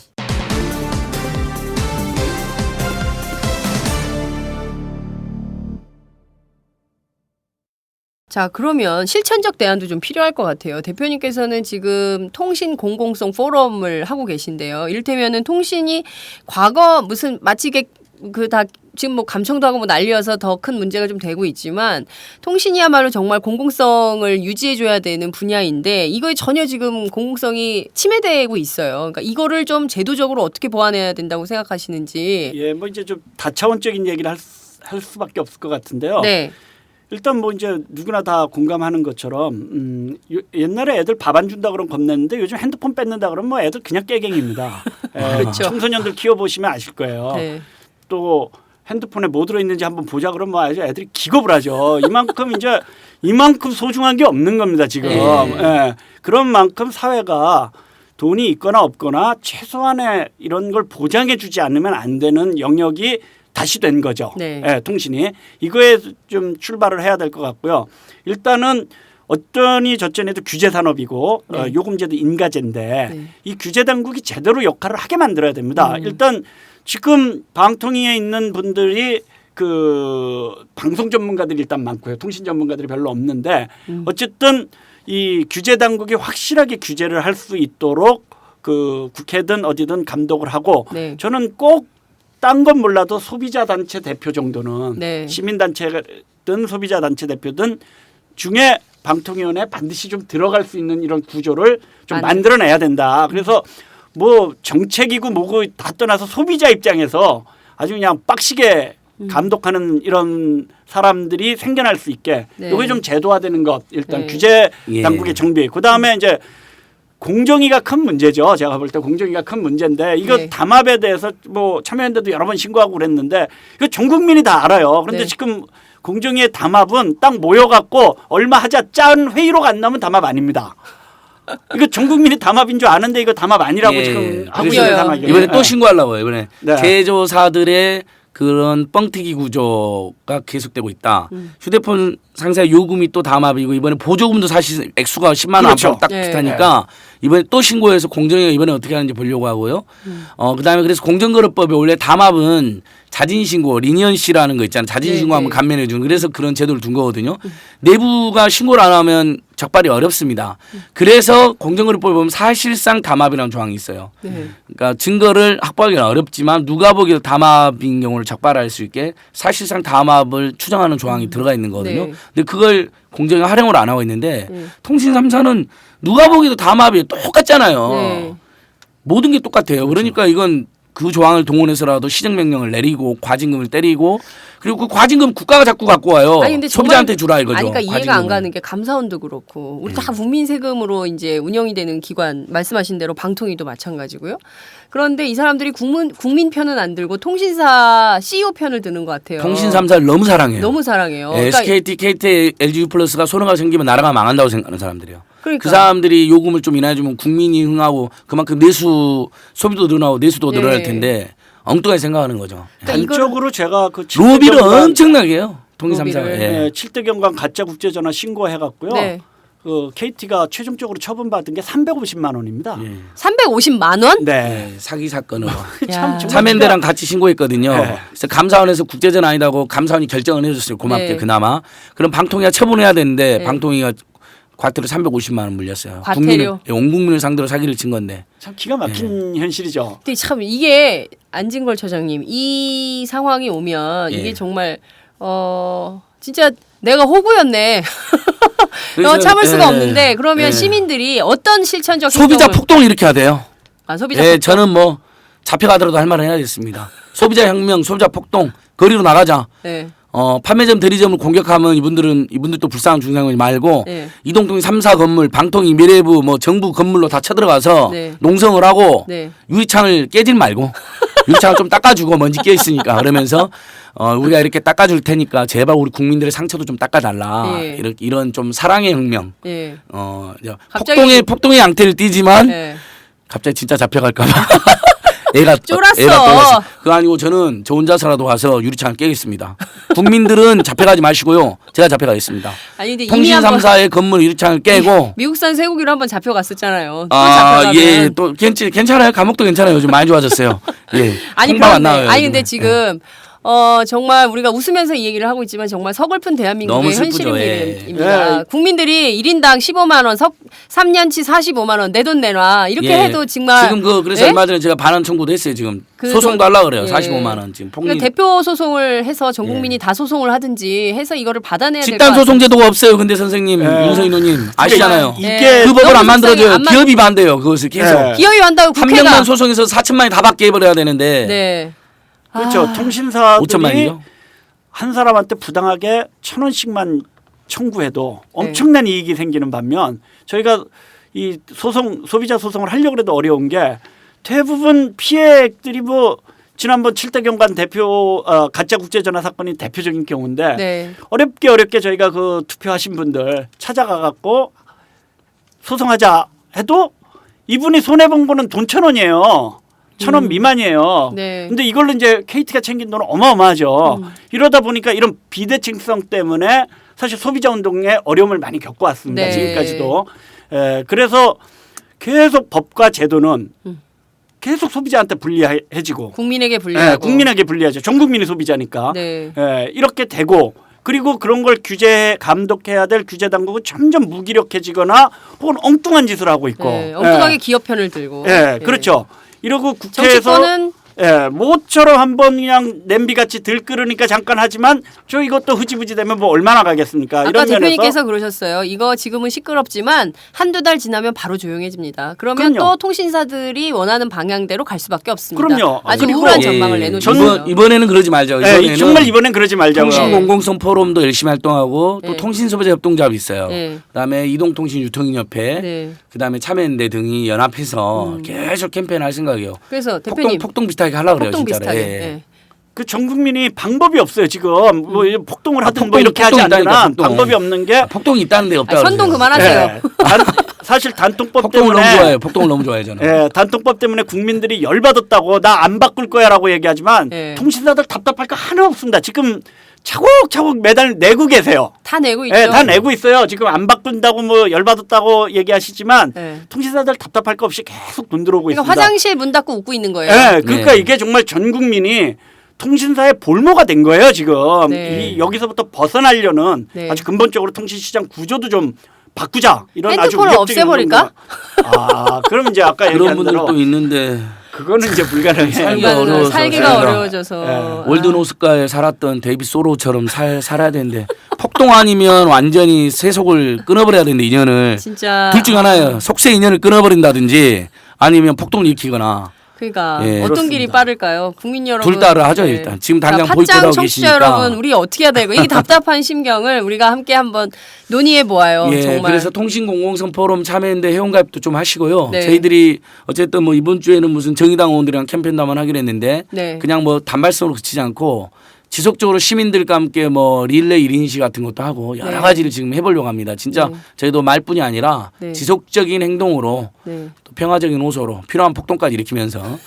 자, 그러면 실천적 대안도 좀 필요할 것 같아요. 대표님께서는 지금 통신 공공성 포럼을 하고 계신데요. 이를테면은 통신이 과거 무슨 마치 그 다 지금 뭐 감청도 하고 뭐 난리여서 더 큰 문제가 좀 되고 있지만 통신이야말로 정말 공공성을 유지해줘야 되는 분야인데 이거에 전혀 지금 공공성이 침해되고 있어요. 그러니까 이거를 좀 제도적으로 어떻게 보완해야 된다고 생각하시는지. 예, 뭐 이제 좀 다차원적인 얘기를 할 수밖에 없을 것 같은데요. 네. 일단 뭐 이제 누구나 다 공감하는 것처럼 옛날에 애들 밥 안 준다 그러면 겁냈는데 요즘 핸드폰 뺏는다 그러면 뭐 애들 그냥 깨갱입니다. 그렇죠. 청소년들 키워보시면 아실 거예요. 네. 또 핸드폰에 뭐 들어있는지 한번 보자 그러면 뭐 아주 애들이 기겁을 하죠. 이만큼 소중한 게 없는 겁니다 지금. 네. 예. 그런 만큼 사회가 돈이 있거나 없거나 최소한의 이런 걸 보장해주지 않으면 안 되는 영역이 다시 된 거죠. 네. 예, 통신이 이거에 좀 출발을 해야 될 것 같고요. 일단은 어쩌니 저쩌니도 규제 산업이고 네. 요금제도 인가제인데 네. 이 규제 당국이 제대로 역할을 하게 만들어야 됩니다. 일단 지금 방통위에 있는 분들이 그 방송 전문가들이 일단 많고요. 통신 전문가들이 별로 없는데 어쨌든 이 규제 당국이 확실하게 규제를 할 수 있도록 그 국회든 어디든 감독을 하고 네. 저는 꼭 딴 건 몰라도 소비자 단체 대표 정도는 네. 시민 단체든 소비자 단체 대표든 중에 방통위원회에 반드시 좀 들어갈 수 있는 이런 구조를 좀 만들어내야 된다. 그래서 뭐 정책이고 뭐고 다 떠나서 소비자 입장에서 아주 그냥 빡시게 감독하는 이런 사람들이 생겨날 수 있게 네. 이게 좀 제도화되는 것 일단 네. 규제 예. 당국의 정비 그다음에 이제 공정위가 큰 문제죠. 제가 볼 때 공정위가 큰 문제인데 이거 네. 담합에 대해서 뭐 참여연대도 여러 번 신고하고 그랬는데 이거 전 국민이 다 알아요. 그런데 네. 지금 공정위의 담합은 딱 모여갖고 얼마 하자 짠 회의로 간 다음은 담합 아닙니다. 이거 전 국민이 담합인 줄 아는데 이거 담합 아니라고 예. 지금 하고 그래서 있는 상황이에요. 이번에 또 신고하려고요. 이번에 네. 제조사들의 그런 뻥튀기 구조가 계속되고 있다. 휴대폰 상사의 요금이 또 담합이고 이번에 보조금도 사실 액수가 10만 원 그렇죠. 안팎 딱 네. 비슷하니까 이번에 또 신고해서 공정위가 이번에 어떻게 하는지 보려고 하고요. 그다음에 그래서 공정거래법에 원래 담합은 자진신고 리니언시라는 거 있잖아요. 자진신고하면 네. 감면해 주는 그래서 그런 제도를 둔 거거든요. 내부가 신고를 안 하면 적발이 어렵습니다. 그래서 공정거래법에 보면 사실상 담합이라는 조항이 있어요. 네. 그러니까 증거를 확보하기는 어렵지만 누가 보기에도 담합인 경우를 적발할 수 있게 사실상 담합을 추정하는 조항이 들어가 있는 거거든요. 네. 근데 그걸 공정이 활용을 안 하고 있는데 네. 통신 3사는 누가 보기에도 담합이 똑같잖아요. 네. 모든 게 똑같아요. 그러니까 이건 그 조항을 동원해서라도 시정명령을 내리고 과징금을 때리고 그리고 그 과징금 국가가 자꾸 갖고 와요. 아니, 근데 소비자한테 주라 이거죠. 아니, 그러니까 이해가 과징금을. 안 가는 게 감사원도 그렇고 우리 다 국민 세금으로 이제 운영이 되는 기관 말씀하신 대로 방통위도 마찬가지고요. 그런데 이 사람들이 국민 편은 안 들고 통신사 CEO 편을 드는 것 같아요. 통신 3사를 너무 사랑해요. 너무 사랑해요. 예, 그러니까 SKT, KT, LG 플러스가 소나가 생기면 나라가 망한다고 생각하는 사람들이에요. 그러니까. 그 사람들이 요금을 좀 인하해주면 국민이 흥하고 그만큼 소비도 늘어나고 내수도 네. 늘어날 텐데 엉뚱하게 생각하는 거죠. 그러니까 단적으로 제가 그 로비를 엄청나게 해요. 통신 3사가. 로비를. 예. 7대 경관 가짜 국제전화 신고해갖고요. 네. 그 KT가 최종적으로 처분받은 게 350만 원입니다. 예. 350만 원? 네. 예, 사기 사건으로. 야. 참여연대랑 같이 신고했거든요. 네. 그래서 감사원에서 국제전 아니다고 감사원이 결정을 해줬어요. 고맙게 네. 그나마. 그럼 방통위가 처분해야 되는데 네. 방통위가 과태료 350만 원 물렸어요. 과태료? 온 국민을 상대로 사기를 친 건데. 참 기가 막힌 현실이죠. 근데 참 이게 안진걸 처장님 이 상황이 오면 예. 이게 정말 진짜 내가 호구였네. 그래서, 참을 수가 예. 없는데 그러면 예. 시민들이 어떤 실천적 소비자 행동을 폭동을 일으켜야 돼요. 소비자 예, 폭동. 저는 뭐 잡혀가더라도 할 말을 해야겠습니다. 소비자 혁명, 소비자 폭동, 거리로 나가자. 네. 판매점, 대리점을 공격하면 이분들도 불쌍한 중상권 말고 네. 이동통이 3사 건물, 방통위, 미래부, 뭐 정부 건물로 다 쳐들어가서 네. 농성을 하고 네. 유리창을 깨질 말고 유리창을 좀 닦아주고 먼지 껴 있으니까 그러면서 우리가 이렇게 닦아줄 테니까 제발 우리 국민들의 상처도 좀 닦아달라. 예. 이런 좀 사랑의 혁명. 예. 갑자기 폭동의 양태를 띠지만 예. 갑자기 진짜 잡혀갈까봐. 애가 쫄았어. 떨어졌어. 그거 아니고 저는 저 혼자서라도 가서 유리창을 깨겠습니다. 국민들은 잡혀가지 마시고요. 제가 잡혀가겠습니다. 아니 근데 이미 통신 한번 3사의 건물 유리창을 깨고 미국산 쇠고기로 한번 잡혀갔었잖아요. 또 잡혀가면. 예, 또 괜찮아요. 감옥도 괜찮아요. 요즘 많이 좋아졌어요. 예. 아니 통밥 안 그런데 나와요. 아니 근데 요즘에. 지금 정말 우리가 웃으면서 이 얘기를 하고 있지만 정말 서글픈 대한민국의 너무 슬프죠. 현실입니다. 예. 국민들이 1인당 15만 원, 3년치 45만 원 내 돈 내놔 이렇게 예. 해도 정말 지금 그래서 예? 얼마 전에 제가 반환 청구도 했어요. 지금 그거- 소송도 하려고 그래요. 예. 45만 원 지금 폭리 그러니까 대표 소송을 해서 전 국민이 다 소송을 하든지 해서 이거를 받아내야 될 것 집단 같아요. 소송 제도가 없어요. 근데 선생님 예. 윤석희 누님 아시잖아요. 이게 그 법을 너무 안 만들어줘요. 속상해. 기업이 반대요. 그것을 계속 예. 기업이 한다고 한 국회가 명만 소송해서 4천만이 다 받게 해버려야 되는데 네. 그렇죠. 통신사들이 5천만이요? 한 사람한테 부당하게 1,000원씩만 청구해도 엄청난 이익이 생기는 반면 저희가 이 소비자 소송을 하려고 해도 어려운 게 대부분 피해액들이 뭐 지난번 7대 경관 대표 가짜 국제전화 사건이 대표적인 경우인데 네. 어렵게 저희가 그 투표하신 분들 찾아가 갖고 소송하자 해도 이분이 손해 본 거는 돈 1,000원이에요. 1,000원 미만이에요. 네. 근데 이걸로 이제 KT가 챙긴 돈은 어마어마하죠. 이러다 보니까 이런 비대칭성 때문에 사실 소비자 운동에 어려움을 많이 겪어왔습니다. 네. 지금까지도. 그래서 계속 법과 제도는 계속 소비자한테 불리해지고 국민에게 불리하고 국민에게 불리하죠. 전 국민이 소비자니까. 네. 이렇게 되고 그리고 그런 걸 감독해야 될 규제 당국은 점점 무기력해지거나 혹은 엉뚱한 짓을 하고 있고. 네. 엉뚱하게 기업 편을 들고. 그렇죠. 이러고 국회에서 정치권은 모처럼 한번 그냥 냄비같이 들끓으니까 잠깐 하지만 저 이것도 흐지부지 되면 뭐 얼마나 가겠습니까? 아까 이런 대표님께서 면에서 그러셨어요. 이거 지금은 시끄럽지만 한두 달 지나면 바로 조용해집니다. 그러면 그럼요. 또 통신사들이 원하는 방향대로 갈 수밖에 없습니다. 그럼요. 아주 그리고 우울한 전망을 내놓으셨어요. 이번에는 그러지 말자고. 정말 이번엔 그러지 말자고요. 통신공공성 포럼도 열심히 활동하고 또 네. 통신소비자 협동조합이 있어요. 네. 그다음에 이동통신유통협회, 네. 그다음에 참여연대 등이 연합해서 계속 캠페인할 생각이에요. 그래서 대표님 폭동 비슷하게 하려고 그래요, 폭동 진짜로. 비슷하게. 예. 예. 그 전 국민이 방법이 없어요 지금 뭐 폭동을 하든 뭐 폭동, 이렇게 하지 폭동 있다니까, 않으나 폭동. 방법이 없는 게 폭동이 있다는 데 없다고. 선동 그러세요. 그만하세요. 사실 단통법 폭동을 때문에 너무 좋아해요. 폭동을 너무 좋아해요, 저는. 단통법 때문에 국민들이 열받았다고 나 안 바꿀 거야라고 얘기하지만 예. 통신사들 답답할 거 하나 없습니다. 지금 차곡차곡 매달 내고 계세요. 다 내고 있죠. 다 내고 있어요. 지금 안 바꾼다고 뭐 열받았다고 얘기하시지만 네. 통신사들 답답할 거 없이 계속 돈 들어오고 그러니까 있습니다. 화장실 문 닫고 웃고 있는 거예요. 그러니까 네. 이게 정말 전 국민이 통신사의 볼모가 된 거예요 지금. 네. 여기서부터 벗어나려는 네. 아주 근본적으로 통신시장 구조도 좀 바꾸자 이런 아주 핸드폰을 위협적인 없애버릴까? 운동가. 그럼 이제 아까 그런 얘기한 분들도 대로 있는데 그거는 이제 불가능해요. 살기가 어려워서 살기가 살기가. 어려워져서. 월드노스가에 살았던 데이비 소로처럼 살아야 되는데 폭동 아니면 완전히 세속을 끊어버려야 되는데 인연을 진짜 둘 중 하나예요. 속세 인연을 끊어버린다든지 아니면 폭동을 일으키거나 그러니까 예, 어떤 그렇습니다. 길이 빠를까요? 국민 여러분. 둘 다를 하죠 네. 일단. 지금 당장 자, 보이콧하고 팟짱 청취자 계시니까. 여러분, 우리 어떻게 해야 되고 이 답답한 심경을 우리가 함께 한번 논의해 보아요. 예, 정말. 그래서 통신공공성 포럼 참여연대 회원가입도 좀 하시고요. 네. 저희들이 어쨌든 뭐 이번 주에는 무슨 정의당 의원들이랑 캠페인도 한번 하기로 했는데 네. 그냥 뭐 단발성으로 그치지 않고 지속적으로 시민들과 함께 뭐 릴레이 1인시 같은 것도 하고 여러 네. 가지를 지금 해보려고 합니다. 진짜 네. 저희도 말뿐이 아니라 네. 지속적인 행동으로 네. 또 평화적인 호소로 필요한 폭동까지 일으키면서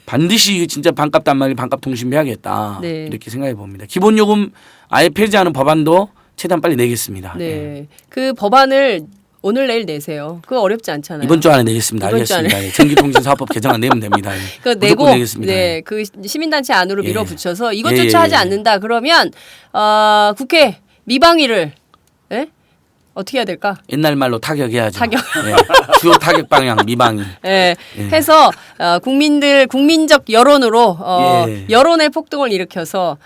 반드시 진짜 반값 단말기 반값 통신해야겠다 네. 이렇게 생각해 봅니다. 기본 요금 아예 폐지하는 법안도 최대한 빨리 내겠습니다. 예. 네. 그 법안을 오늘 내일 내세요. 그거 어렵지 않잖아요. 이번 주 안에 내겠습니다. 이번 주 알겠습니다. 예. 전기통신사업법 개정안 내면 됩니다. 예. 그 무조건 내고 내겠습니다. 네, 그 시민단체 안으로 예. 밀어붙여서 예, 이것조차 예, 하지 예. 않는다 그러면 국회 미방위를 예? 어떻게 해야 될까? 옛날 말로 타격해야죠. 타격. 예. 주요 타격 방향 미방위. 예. 예. 해서 국민적 여론으로 예. 여론의 폭동을 일으켜서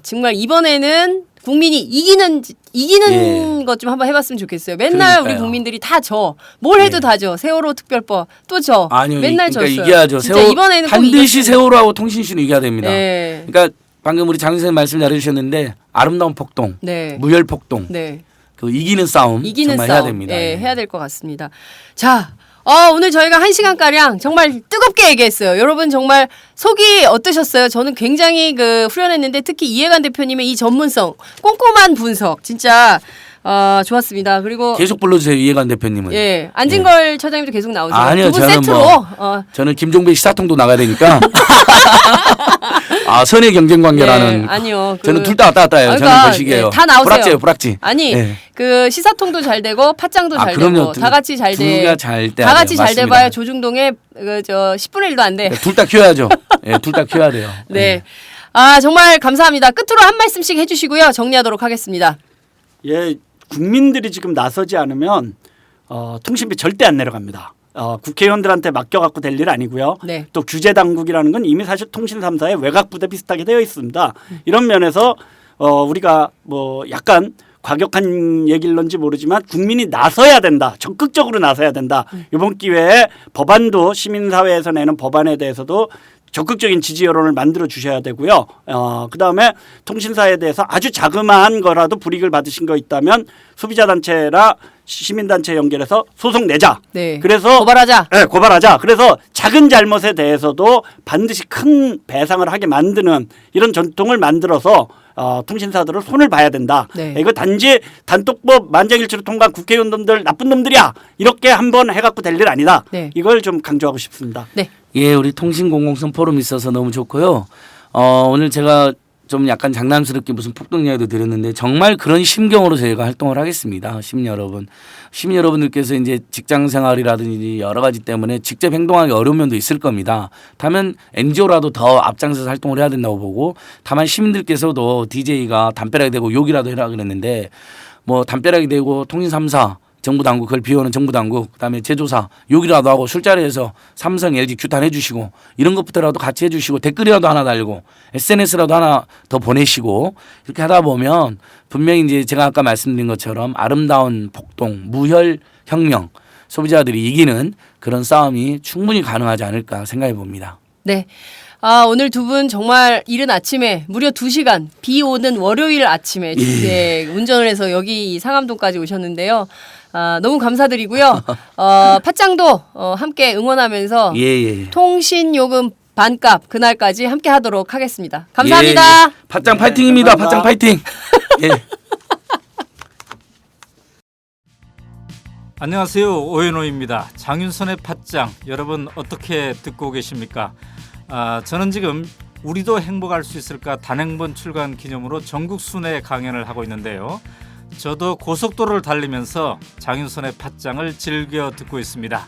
정말 이번에는 국민이 이기는 예. 것 좀 한번 해봤으면 좋겠어요. 맨날 그러니까요. 우리 국민들이 다 져. 뭘 해도 예. 다 져. 세월호 특별법 또 져. 아니요, 맨날 그러니까 졌어요. 이겨야죠. 진짜 이번에는 꼭 반드시 이겼으면- 세월호하고 통신신호 이겨야 됩니다. 네. 그러니까 방금 우리 장 선생님 말씀 잘해주셨는데 아름다운 폭동, 네. 무혈 폭동, 네. 그 이기는 싸움 이기는 정말 싸움 해야 됩니다. 예, 예. 해야 될 것 같습니다. 자, 오늘 저희가 1시간가량 정말 뜨겁게 얘기했어요. 여러분 정말 속이 어떠셨어요? 저는 굉장히 후련했는데 특히 이해관 대표님의 이 전문성, 꼼꼼한 분석 진짜 좋았습니다. 그리고 계속 불러주세요 이해관 대표님은. 예, 안진걸 처장님도 계속 나오세요. 아니요, 두 분 저는 세트로 뭐 저는 김종배 시사통도 나가야 되니까. 선의 경쟁 관계라는. 예, 아니요. 저는 둘 다 왔다 갔다 해요. 그러니까, 저는 그 시기에요. 예, 다 나오세요. 불락지예요, 불락지. 아니 예. 시사통도 잘 되고 팟짱도 잘 그럼요. 되고 다 같이 잘 돼. 둘다 잘 돼야 다 같이 돼요. 잘 맞습니다. 돼봐야 조중동에 10분의 1도 안 돼. 둘 다 키워야죠. 예, 둘 다 키워야 돼요. 네. 정말 감사합니다. 끝으로 한 말씀씩 해주시고요. 정리하도록 하겠습니다. 예, 국민들이 지금 나서지 않으면 통신비 절대 안 내려갑니다. 국회의원들한테 맡겨갖고 될 일 아니고요. 네. 또 규제 당국이라는 건 이미 사실 통신 3사의 외곽부대 비슷하게 되어 있습니다. 이런 면에서 우리가 뭐 약간 과격한 얘기일런지 모르지만 국민이 나서야 된다. 적극적으로 나서야 된다. 이번 기회에 법안도 시민사회에서 내는 법안에 대해서도 적극적인 지지 여론을 만들어 주셔야 되고요. 그다음에 통신사에 대해서 아주 자그마한 거라도 불이익을 받으신 거 있다면 소비자단체나 시민단체 연결해서 소송 내자. 네. 그래서 고발하자. 네, 고발하자. 그래서 작은 잘못에 대해서도 반드시 큰 배상을 하게 만드는 이런 전통을 만들어서 통신사들을 손을 봐야 된다. 네. 이거 단지 단독법 만장일치로 통과한 국회의원들 나쁜 놈들이야. 이렇게 한번 해갖고 될 일 아니다. 네. 이걸 좀 강조하고 싶습니다. 네. 예, 우리 통신공공성 포럼 있어서 너무 좋고요. 오늘 제가 좀 약간 장난스럽게 무슨 폭동 이야기도 드렸는데 정말 그런 심경으로 저희가 활동을 하겠습니다. 시민 여러분들께서 이제 직장 생활이라든지 여러 가지 때문에 직접 행동하기 어려운 면도 있을 겁니다. 다만 NGO라도 더 앞장서서 활동을 해야 된다고 보고 다만 시민들께서도 DJ가 담벼락이 되고 욕이라도 해라 그랬는데 뭐 담벼락이 되고 통신 3사 정부 당국 그걸 비워는 정부 당국 그다음에 제조사 욕이라도 하고 술자리에서 삼성, LG 규탄해 주시고 이런 것부터라도 같이 해 주시고 댓글이라도 하나 달고 SNS라도 하나 더 보내시고 이렇게 하다 보면 분명히 이제 제가 아까 말씀드린 것처럼 아름다운 폭동, 무혈 혁명, 소비자들이 이기는 그런 싸움이 충분히 가능하지 않을까 생각해 봅니다. 네. 오늘 두 분 정말 이른 아침에 무려 2시간 비 오는 월요일 아침에 네, 운전을 해서 여기 이 상암동까지 오셨는데요. 너무 감사드리고요. 팟짱도 함께 응원하면서 예. 통신 요금 반값 그날까지 함께 하도록 하겠습니다. 감사합니다. 예. 팟짱 파이팅입니다. 팟짱 파이팅. 예. 안녕하세요. 오연호입니다. 장윤선의 팟짱 여러분 어떻게 듣고 계십니까? 저는 지금 우리도 행복할 수 있을까 단행본 출간 기념으로 전국 순회 강연을 하고 있는데요. 저도 고속도로를 달리면서 장윤선의 팟짱을 즐겨 듣고 있습니다.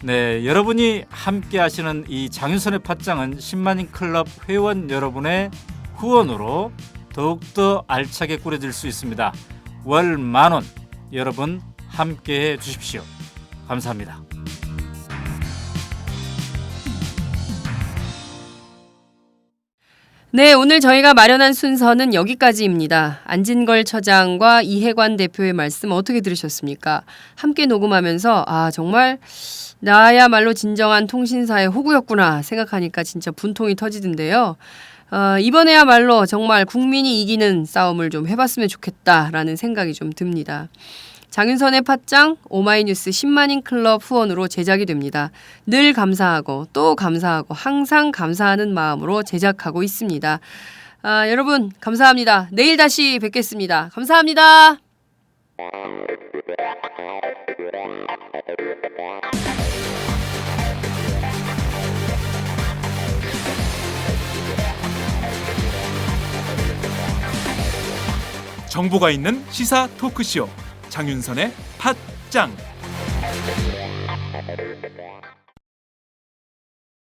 네, 여러분이 함께 하시는 이 장윤선의 팟짱은 10만인 클럽 회원 여러분의 후원으로 더욱더 알차게 꾸려질 수 있습니다. 월 10,000원 여러분 함께해 주십시오. 감사합니다. 네, 오늘 저희가 마련한 순서는 여기까지입니다. 안진걸 처장과 이해관 대표의 말씀 어떻게 들으셨습니까? 함께 녹음하면서 정말 나야말로 진정한 통신사의 호구였구나 생각하니까 진짜 분통이 터지던데요. 이번에야말로 정말 국민이 이기는 싸움을 좀 해봤으면 좋겠다라는 생각이 좀 듭니다. 장윤선의 팟짱 오마이뉴스 10만인 클럽 후원으로 제작이 됩니다. 늘 감사하고 또 감사하고 항상 감사하는 마음으로 제작하고 있습니다. 여러분 감사합니다. 내일 다시 뵙겠습니다. 감사합니다. 정보가 있는 시사 토크쇼 장윤선의 팟짱.